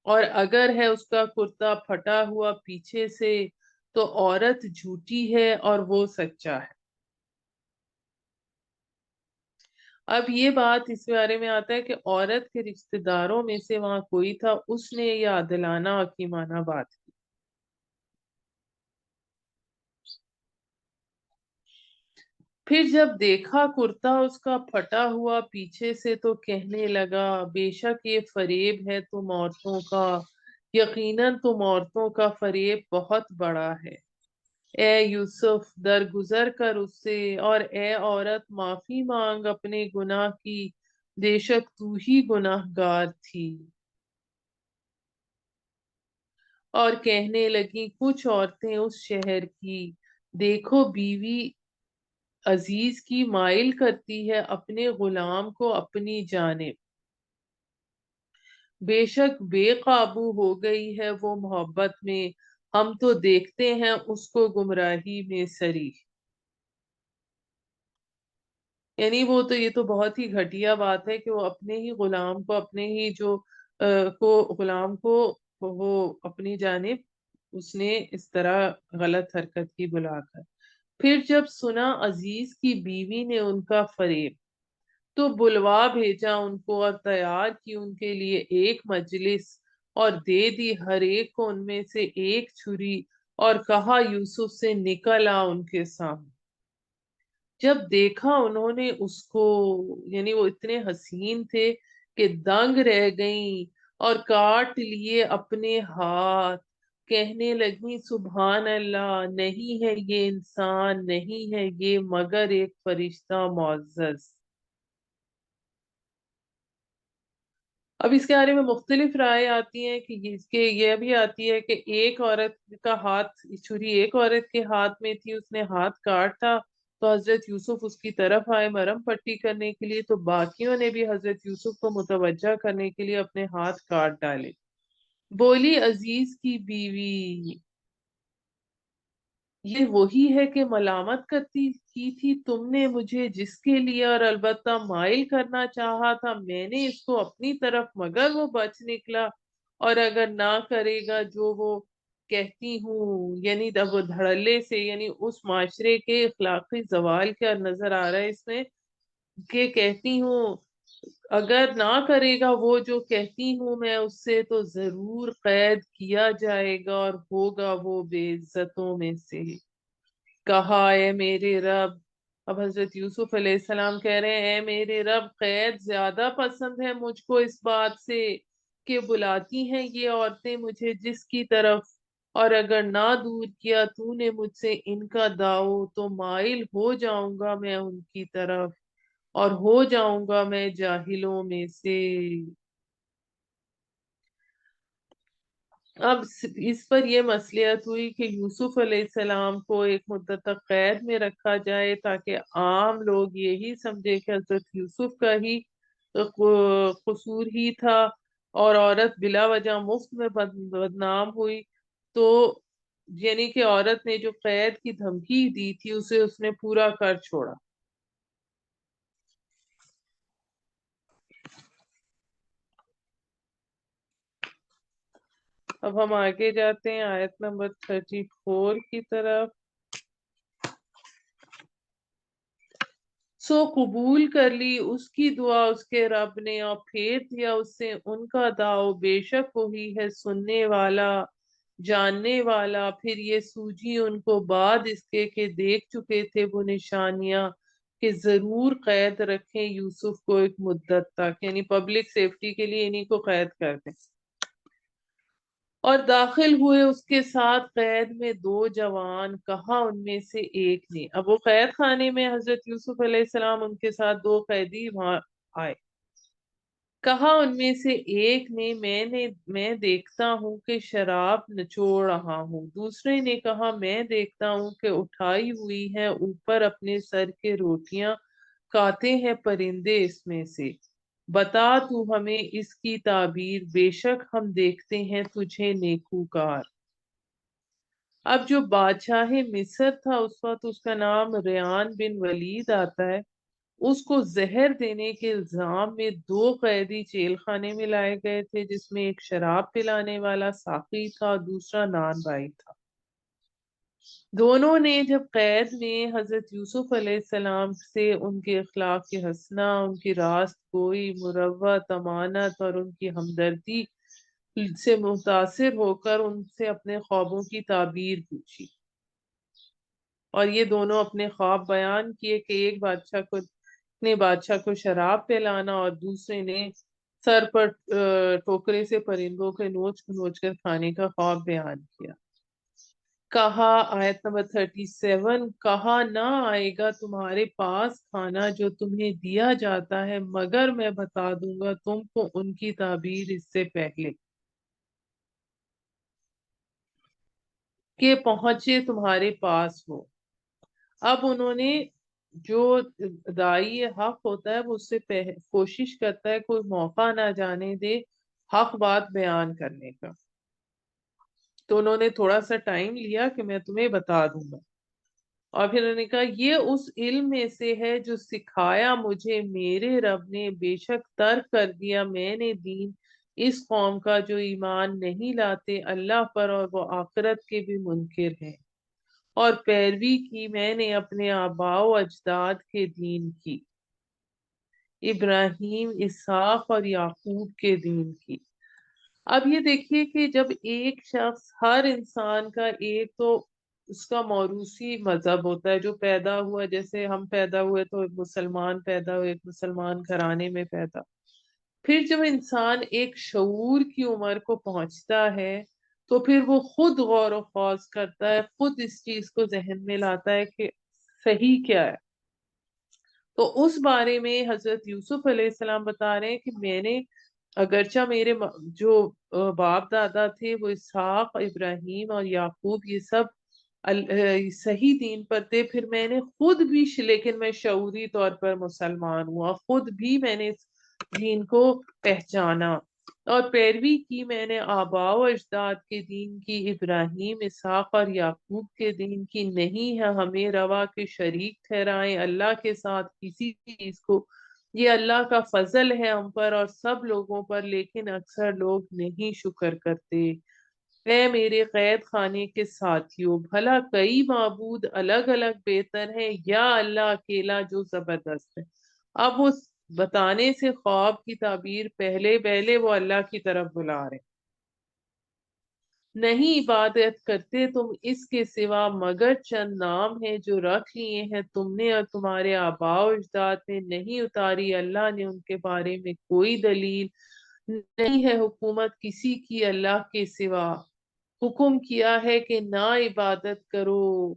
اور اگر ہے اس کا کرتا پھٹا ہوا پیچھے سے تو عورت جھوٹی ہے اور وہ سچا ہے۔ اب یہ بات اس بارے میں آتا ہے کہ عورت کے رشتہ داروں میں سے وہاں کوئی تھا، اس نے یہ عادلانہ حکیمانہ بات کی۔ پھر جب دیکھا کرتا اس کا پھٹا ہوا پیچھے سے تو کہنے لگا بے شک یہ فریب ہے تم عورتوں کا، یقیناً تم عورتوں کا فریب بہت بڑا ہے۔ اے یوسف درگزر کر اس سے، اور اے عورت معافی مانگ اپنے گناہ کی، بے شک تو ہی گناہ گار تھی۔ اور کہنے لگی کچھ عورتیں اس شہر کی، دیکھو بیوی عزیز کی مائل کرتی ہے اپنے غلام کو اپنی جانب، بے شک بے قابو ہو گئی ہے وہ محبت میں، ہم تو دیکھتے ہیں اس کو گمراہی میں سری۔ یعنی وہ تو یہ تو بہت ہی گھٹیا بات ہے کہ وہ اپنے ہی غلام کو، اپنے ہی جو غلام کو وہ اپنی جانب اس نے اس طرح غلط حرکت کی بلا کر۔ پھر جب سنا عزیز کی بیوی نے ان کا فریب تو بلوا بھیجا ان کو، اور تیار کی ان کے لیے ایک مجلس، اور دے دی ہر ایک کو ان میں سے ایک چھری، اور کہا یوسف سے نکل آ ان کے سامنے۔ جب دیکھا انہوں نے اس کو، یعنی وہ اتنے حسین تھے کہ دنگ رہ گئیں، اور کاٹ لیے اپنے ہاتھ، کہنے لگی سبحان اللہ، نہیں ہے یہ انسان، نہیں ہے یہ مگر ایک فرشتہ معزز۔ اب اس کے بارے میں مختلف رائے آتی ہیں کہ اس کے یہ بھی آتی ہے کہ ایک عورت کا ہاتھ، چھری ایک عورت کے ہاتھ میں تھی، اس نے ہاتھ کاٹا، تو حضرت یوسف اس کی طرف آئے مرم پٹی کرنے کے لیے، تو باقیوں نے بھی حضرت یوسف کو متوجہ کرنے کے لیے اپنے ہاتھ کاٹ ڈالے۔ بولی عزیز کی بیوی، یہ وہی ہے کہ ملامت کرتی کی تھی تم نے مجھے، جس کے لیے اور البتہ مائل کرنا چاہا تھا میں نے اس کو اپنی طرف، مگر وہ بچ نکلا، اور اگر نہ کرے گا جو وہ کہتی ہوں، یعنی اب دھڑلے سے، یعنی اس معاشرے کے اخلاقی زوال کا نظر آ رہا ہے اس میں، کہ کہتی ہوں اگر نہ کرے گا وہ جو کہتی ہوں میں اس سے، تو ضرور قید کیا جائے گا اور ہوگا وہ بے عزتوں میں سے۔ کہا اے میرے رب، اب حضرت یوسف علیہ السلام کہہ رہے ہیں اے میرے رب، قید زیادہ پسند ہے مجھ کو اس بات سے کہ بلاتی ہیں یہ عورتیں مجھے جس کی طرف، اور اگر نہ دور کیا تو نے مجھ سے ان کا داؤ، تو مائل ہو جاؤں گا میں ان کی طرف، اور ہو جاؤں گا میں جاہلوں میں سے۔ اب اس پر یہ مصلحت ہوئی کہ یوسف علیہ السلام کو ایک مدت تک قید میں رکھا جائے، تاکہ عام لوگ یہی سمجھے کہ حضرت یوسف کا ہی قصور ہی تھا، اور عورت بلا وجہ مفت میں بدنام ہوئی، تو یعنی کہ عورت نے جو قید کی دھمکی دی تھی اسے اس نے پورا کر چھوڑا۔ اب ہم آگے جاتے ہیں آیت نمبر 34 کی طرف۔ سو قبول کر لی اس کی دعا اس کے رب نے، اور پھیر دیا اس سے ان کا داؤ، بے شک وہی ہے سننے والا جاننے والا۔ پھر یہ سوجھی ان کو بعد اس کے کہ دیکھ چکے تھے وہ نشانیاں، کہ ضرور قید رکھیں یوسف کو ایک مدت تک، یعنی پبلک سیفٹی کے لیے انہی کو قید کر دیں۔ اور داخل ہوئے اس کے ساتھ قید میں دو جوان، کہا ان میں سے ایک نے، اب وہ قید خانے میں حضرت یوسف علیہ السلام ان کے ساتھ دو قیدی وہاں آئے، کہا ان میں سے ایک نے میں دیکھتا ہوں کہ شراب نچوڑ رہا ہوں، دوسرے نے کہا میں دیکھتا ہوں کہ اٹھائی ہوئی ہیں اوپر اپنے سر کے روٹیاں، کاتے ہیں پرندے اس میں سے، بتا تو ہمیں اس کی تعبیر، بے شک ہم دیکھتے ہیں تجھے نیکوکار۔ اب جو بادشاہ مصر تھا اس وقت، اس کا نام ریان بن ولید آتا ہے، اس کو زہر دینے کے الزام میں دو قیدی جیل خانے میں لائے گئے تھے، جس میں ایک شراب پلانے والا ساقی تھا اور دوسرا نان بائی تھا۔ دونوں نے جب قید میں حضرت یوسف علیہ السلام سے ان کے اخلاق کی حسنہ، ان کی راست گوئی، مروت، امانت اور ان کی ہمدردی سے متاثر ہو کر ان سے اپنے خوابوں کی تعبیر پوچھی، اور یہ دونوں اپنے خواب بیان کیے کہ ایک بادشاہ کو شراب پلانا، اور دوسرے نے سر پر ٹوکرے سے پرندوں کے نوچ نوچ کر کھانے کا خواب بیان کیا۔ کہا آیت نمبر 37، کہا نہ آئے گا تمہارے پاس کھانا جو تمہیں دیا جاتا ہے، مگر میں بتا دوں گا تم کو ان کی تعبیر اس سے پہلے کہ پہنچے تمہارے پاس ہو۔ اب انہوں نے، جو دائی حق ہوتا ہے وہ اس سے کوشش کرتا ہے کوئی موقع نہ جانے دے حق بات بیان کرنے کا، تو انہوں نے تھوڑا سا ٹائم لیا کہ میں تمہیں بتا دوں گا، اور پھر انہوں نے کہا یہ اس علم میں سے ہے جو سکھایا مجھے میرے رب نے، بے شک ترک کر دیا میں نے دین اس قوم کا جو ایمان نہیں لاتے اللہ پر اور وہ آخرت کے بھی منکر ہیں، اور پیروی کی میں نے اپنے آباء و اجداد کے دین کی، ابراہیم، اسحاق اور یعقوب کے دین کی۔ اب یہ دیکھیے کہ جب ایک شخص، ہر انسان کا ایک تو اس کا موروثی مذہب ہوتا ہے جو پیدا ہوا، جیسے ہم پیدا ہوئے تو ایک مسلمان پیدا ہوئے، ایک مسلمان گھرانے میں پیدا، پھر جب انسان ایک شعور کی عمر کو پہنچتا ہے تو پھر وہ خود غور و خوض کرتا ہے، خود اس چیز کو ذہن میں لاتا ہے کہ صحیح کیا ہے۔ تو اس بارے میں حضرت یوسف علیہ السلام بتا رہے ہیں کہ میں نے، اگرچہ میرے جو باپ دادا تھے وہ اسحاق، ابراہیم اور یعقوب، یہ سب صحیح دین پر تھے، پھر میں نے خود بھی لیکن میں شعوری طور پر مسلمان ہوا، خود بھی میں نے اس دین کو پہچانا اور پیروی کی، میں نے آباء و اجداد کے دین کی، ابراہیم، اسحاق اور یعقوب کے دین کی، نہیں ہے ہمیں روا کے شریک ٹھہرائیں اللہ کے ساتھ کسی چیز کو، یہ اللہ کا فضل ہے ہم پر اور سب لوگوں پر، لیکن اکثر لوگ نہیں شکر کرتے۔ اے میرے قید خانے کے ساتھیوں، بھلا کئی معبود الگ الگ بہتر ہیں یا اللہ اکیلا جو زبردست ہے؟ اب اس بتانے سے خواب کی تعبیر پہلے پہلے وہ اللہ کی طرف بلا رہے ہیں۔ نہیں عبادت کرتے تم اس کے سوا مگر چند نام ہیں جو رکھ لیے ہیں تم نے اور تمہارے آباء و اجداد نے، نہیں اتاری اللہ نے ان کے بارے میں کوئی دلیل، نہیں ہے حکومت کسی کی اللہ کے سوا، حکم کیا ہے کہ نہ عبادت کرو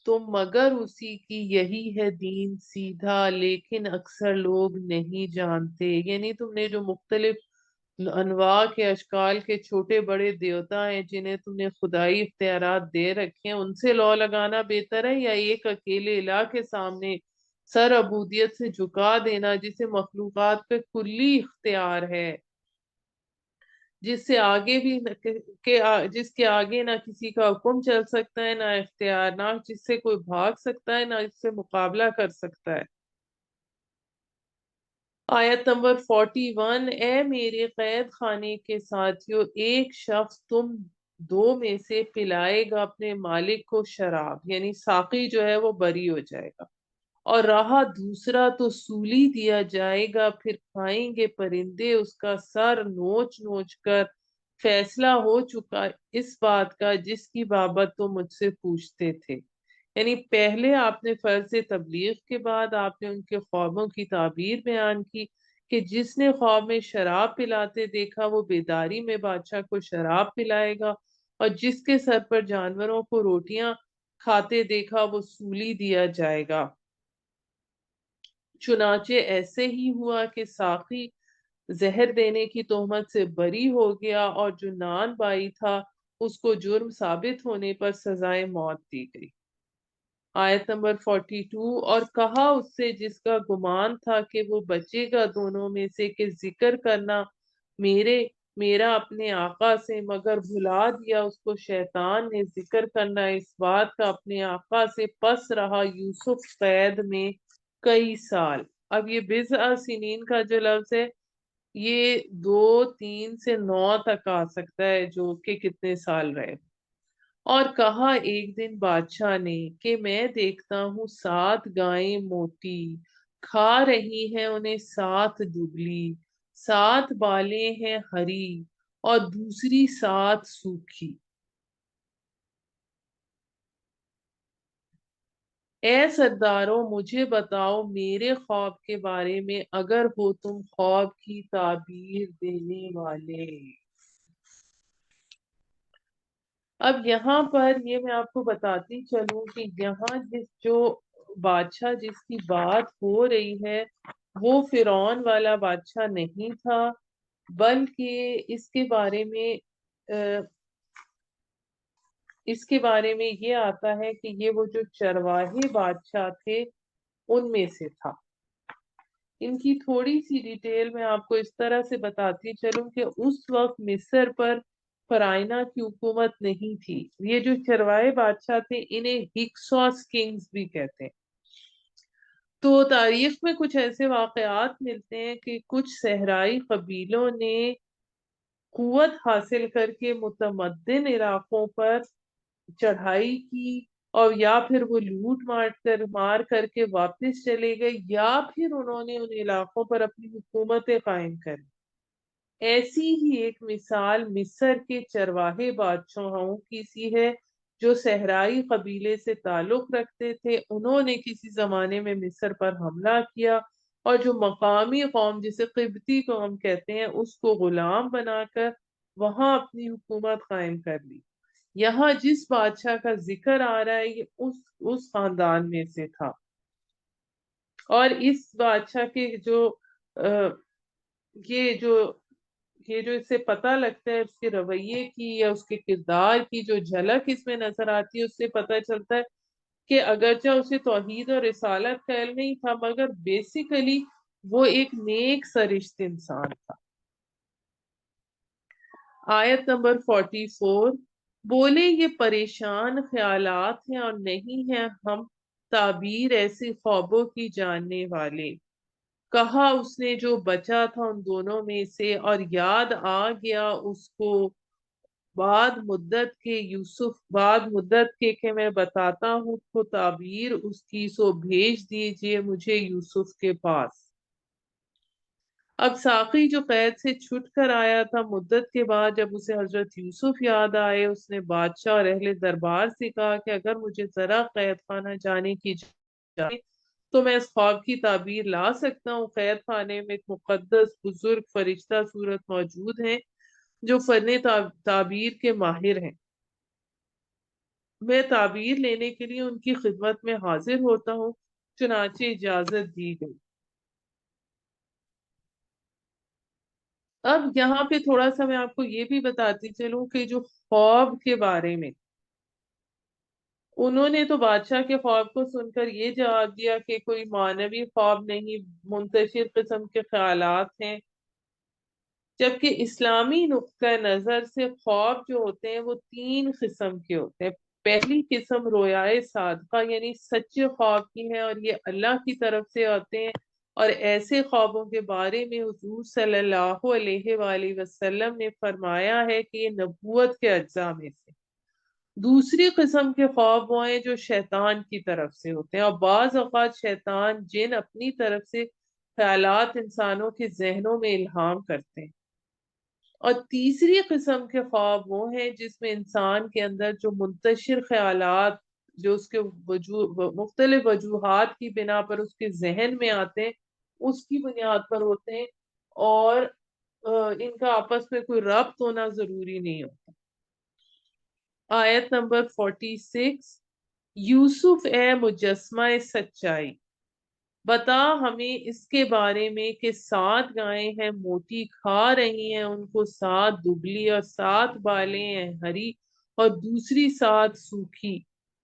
تم مگر اسی کی، یہی ہے دین سیدھا، لیکن اکثر لوگ نہیں جانتے۔ یعنی تم نے جو مختلف انواع کے اشکال کے چھوٹے بڑے دیوتا ہیں جنہیں تم نے خدائی اختیارات دے رکھے ہیں، ان سے لو لگانا بہتر ہے یا ایک اکیلے الہ کے سامنے سر عبودیت سے جھکا دینا جسے مخلوقات پہ کلی اختیار ہے، جس سے آگے بھی جس کے آگے نہ کسی کا حکم چل سکتا ہے نہ اختیار، نہ جس سے کوئی بھاگ سکتا ہے نہ اس سے مقابلہ کر سکتا ہے۔ آیت نمبر 41، اے میرے قید خانے کے ساتھیوں، ایک شخص تم دو میں سے پلائے گا اپنے مالک کو شراب، یعنی ساقی جو ہے وہ بری ہو جائے گا، اور رہا دوسرا تو سولی دیا جائے گا، پھر کھائیں گے پرندے اس کا سر نوچ نوچ کر، فیصلہ ہو چکا اس بات کا جس کی بابت تو مجھ سے پوچھتے تھے۔ یعنی پہلے آپ نے فرض تبلیغ کے بعد آپ نے ان کے خوابوں کی تعبیر بیان کی کہ جس نے خواب میں شراب پلاتے دیکھا وہ بیداری میں بادشاہ کو شراب پلائے گا، اور جس کے سر پر جانوروں کو روٹیاں کھاتے دیکھا وہ سولی دیا جائے گا۔ چنانچہ ایسے ہی ہوا کہ ساقی زہر دینے کی تہمت سے بری ہو گیا، اور جو نان بائی تھا اس کو جرم ثابت ہونے پر سزائے موت دی گئی۔ آیت نمبر 42، اور کہا اس سے جس کا گمان تھا کہ وہ بچے گا دونوں میں سے کہ ذکر کرنا میرا اپنے آقا سے، مگر بھلا دیا اس کو شیطان نے ذکر کرنا اس بات کا اپنے آقا سے، پس رہا یوسف قید میں کئی سال۔ اب یہ بضع سنین کا جو لفظ ہے یہ 2 3 سے 9 تک آ سکتا ہے، جو کہ کتنے سال رہے۔ اور کہا ایک دن بادشاہ نے کہ میں دیکھتا ہوں 7 گائیں موٹی کھا رہی ہیں انہیں 7 دبلی، 7 بالیں ہیں ہری اور دوسری 7 سوکھی۔ اے سرداروں مجھے بتاؤ میرے خواب کے بارے میں اگر ہو تم خواب کی تعبیر دینے والے۔ اب یہاں پر یہ میں آپ کو بتاتی چلوں کہ یہاں جو بادشاہ جس کی بات ہو رہی ہے وہ فرعون والا بادشاہ نہیں تھا، بلکہ اس کے بارے میں یہ آتا ہے کہ یہ وہ جو چرواہے بادشاہ تھے ان میں سے تھا۔ ان کی تھوڑی سی ڈیٹیل میں آپ کو اس طرح سے بتاتی چلوں کہ اس وقت مصر پر فرائنا کی حکومت نہیں تھی۔ یہ جو چرواہے بادشاہ تھے انہیں ہکسوس کنگز بھی کہتے ہیں۔ تو تاریخ میں کچھ ایسے واقعات ملتے ہیں کہ کچھ صحرائی قبیلوں نے قوت حاصل کر کے متمدن علاقوں پر چڑھائی کی، اور یا پھر وہ لوٹ مار کر کے واپس چلے گئے، یا پھر انہوں نے ان علاقوں پر اپنی حکومتیں قائم کر لی۔ ایسی ہی ایک مثال مصر کے چرواہے بادشاہوں کی سی ہے جو صحرائی قبیلے سے تعلق رکھتے تھے، انہوں نے کسی زمانے میں مصر پر حملہ کیا اور جو مقامی قوم جسے قبطی قوم کہتے ہیں اس کو غلام بنا کر وہاں اپنی حکومت قائم کر لی۔ یہاں جس بادشاہ کا ذکر آ رہا ہے یہ اس خاندان میں سے تھا، اور اس بادشاہ کے جو یہ جو کہ جو اس سے پتہ لگتا ہے اس کے رویے کی یا اس کے کردار کی جو جھلک اس میں نظر آتی ہے، اس سے پتہ چلتا ہے کہ اگرچہ اسے توحید اور رسالت کا علم نہیں تھا مگر بیسیکلی وہ ایک نیک سرشت انسان تھا۔ آیت نمبر 44، بولے یہ پریشان خیالات ہیں اور نہیں ہیں ہم تعبیر ایسی خوابوں کی جاننے والے۔ کہا اس نے جو بچا تھا ان دونوں میں سے اور یاد آ گیا اس کو بعد مدت کے کہ میں بتاتا ہوں کو تعبیر اس کی، سو بھیج دیجئے مجھے یوسف کے پاس۔ اب ساقی جو قید سے چھٹ کر آیا تھا مدت کے بعد جب اسے حضرت یوسف یاد آئے، اس نے بادشاہ اور اہل دربار سے کہا کہ اگر مجھے ذرا قید خانہ جانے کی جائے تو میں اس خواب کی تعبیر لا سکتا ہوں۔ قید خانے میں ایک مقدس بزرگ فرشتہ صورت موجود ہیں جو فن تعبیر کے ماہر ہیں۔ میں تعبیر لینے کے لیے ان کی خدمت میں حاضر ہوتا ہوں، چنانچہ اجازت دی گئی۔ اب یہاں پہ تھوڑا سا میں آپ کو یہ بھی بتاتی چلوں کہ جو خواب کے بارے میں انہوں نے تو بادشاہ کے خواب کو سن کر یہ جواب دیا کہ کوئی معنوی خواب نہیں، منتشر قسم کے خیالات ہیں، جبکہ اسلامی نقطہ نظر سے خواب جو ہوتے ہیں وہ 3 قسم کے ہوتے ہیں۔ پہلی قسم رویائے صادقہ یعنی سچے خواب کی ہے اور یہ اللہ کی طرف سے آتے ہیں، اور ایسے خوابوں کے بارے میں حضور صلی اللہ علیہ وآلہ وسلم نے فرمایا ہے کہ یہ نبوت کے اجزاء میں سے۔ دوسری قسم کے خواب وہ ہیں جو شیطان کی طرف سے ہوتے ہیں، اور بعض اوقات شیطان جن اپنی طرف سے خیالات انسانوں کے ذہنوں میں الہام کرتے ہیں۔ اور تیسری قسم کے خواب وہ ہیں جس میں انسان کے اندر جو منتشر خیالات جو اس کے مختلف وجوہات کی بنا پر اس کے ذہن میں آتے ہیں اس کی بنیاد پر ہوتے ہیں، اور ان کا آپس میں کوئی ربط ہونا ضروری نہیں ہوتا۔ آیت نمبر 46، یوسف اے مجسمہ سچائی، بتا ہمیں اس کے بارے میں کہ 7 گائیں ہیں موٹی کھا رہی ہیں ان کو، 7 دبلی اور 7 بالیں ہیں ہری اور دوسری 7 سوکھی،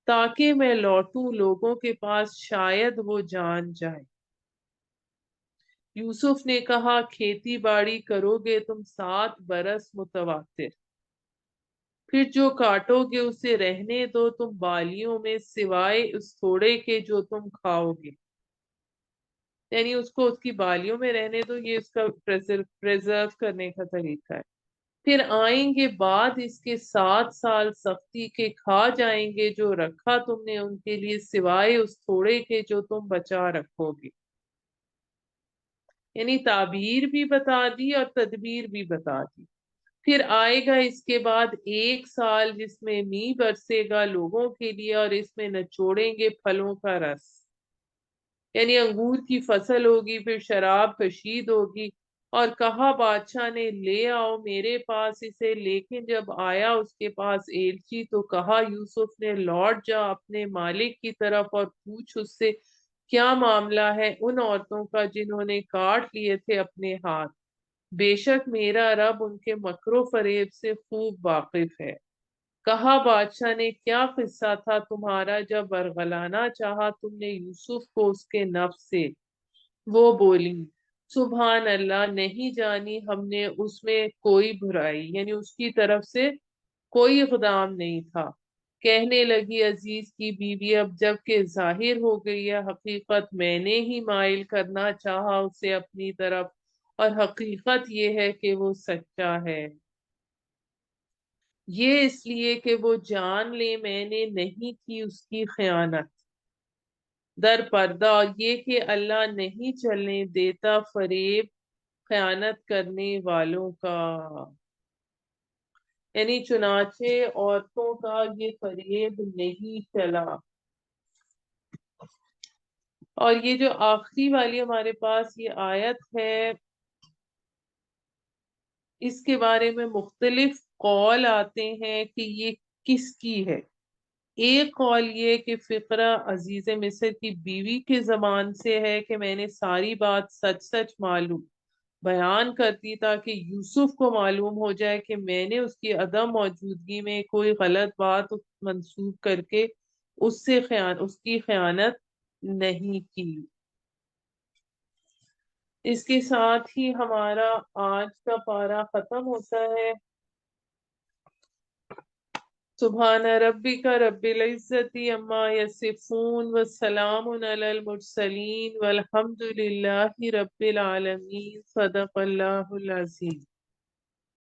تاکہ میں لوٹوں لوگوں کے پاس شاید وہ جان جائے۔ یوسف نے کہا کھیتی باڑی کرو گے تم 7 برس متواتر، پھر جو کاٹو گے اسے رہنے دو تم بالیوں میں سوائے اس تھوڑے کے جو تم کھاؤ گے، یعنی اس کو اس کی بالیوں میں رہنے دو، یہ اس کا پریزرو کرنے کا طریقہ ہے۔ پھر آئیں گے بعد اس کے 7 سال سختی کے، کھا جائیں گے جو رکھا تم نے ان کے لیے سوائے اس تھوڑے کے جو تم بچا رکھو گے۔ یعنی تعبیر بھی بتا دی اور تدبیر بھی بتا دی۔ پھر آئے گا اس کے بعد 1 سال جس میں می برسے گا لوگوں کے لیے اور اس میں نچوڑیں گے پھلوں کا رس، یعنی انگور کی فصل ہوگی، پھر شراب کشید ہوگی۔ اور کہا بادشاہ نے لے آؤ میرے پاس اسے، لیکن جب آیا اس کے پاس ایلچی تو کہا یوسف نے لوٹ جا اپنے مالک کی طرف اور پوچھ اس سے کیا معاملہ ہے ان عورتوں کا جنہوں نے کاٹ لیے تھے اپنے ہاتھ، بے شک میرا رب ان کے مکر و فریب سے خوب واقف ہے۔ کہا بادشاہ نے کیا قصہ تھا تمہارا جب ورغلانا چاہا تم نے یوسف کو اس کے نفس سے؟ وہ بولی سبحان اللہ، نہیں جانی ہم نے اس میں کوئی برائی، یعنی اس کی طرف سے کوئی اقدام نہیں تھا۔ کہنے لگی عزیز کی بیوی اب جب کہ ظاہر ہو گئی ہے حقیقت، میں نے ہی مائل کرنا چاہا اسے اپنی طرف، اور حقیقت یہ ہے کہ وہ سچا ہے، یہ اس لیے کہ وہ جان لے میں نے نہیں کی اس کی خیانت در پردہ، اور یہ کہ اللہ نہیں چلنے دیتا فریب خیانت کرنے والوں کا، یعنی چنانچہ عورتوں کا یہ فریب نہیں چلا۔ اور یہ جو آخری والی ہمارے پاس یہ آیت ہے اس کے بارے میں مختلف قول آتے ہیں کہ یہ کس کی ہے۔ ایک قول یہ کہ فقرہ عزیز مصر کی بیوی کے زبان سے ہے کہ میں نے ساری بات سچ سچ معلوم بیان کرتی تاکہ یوسف کو معلوم ہو جائے کہ میں نے اس کی عدم موجودگی میں کوئی غلط بات منسوب کر کے اس کی خیانت نہیں کی۔ اس کے ساتھ ہی ہمارا آج کا پارہ ختم ہوتا ہے۔ سبحان ربک رب العزت عما یصفون وسلام علی المرسلین والحمد للہ رب العالمین۔ صدق اللہ العظیم۔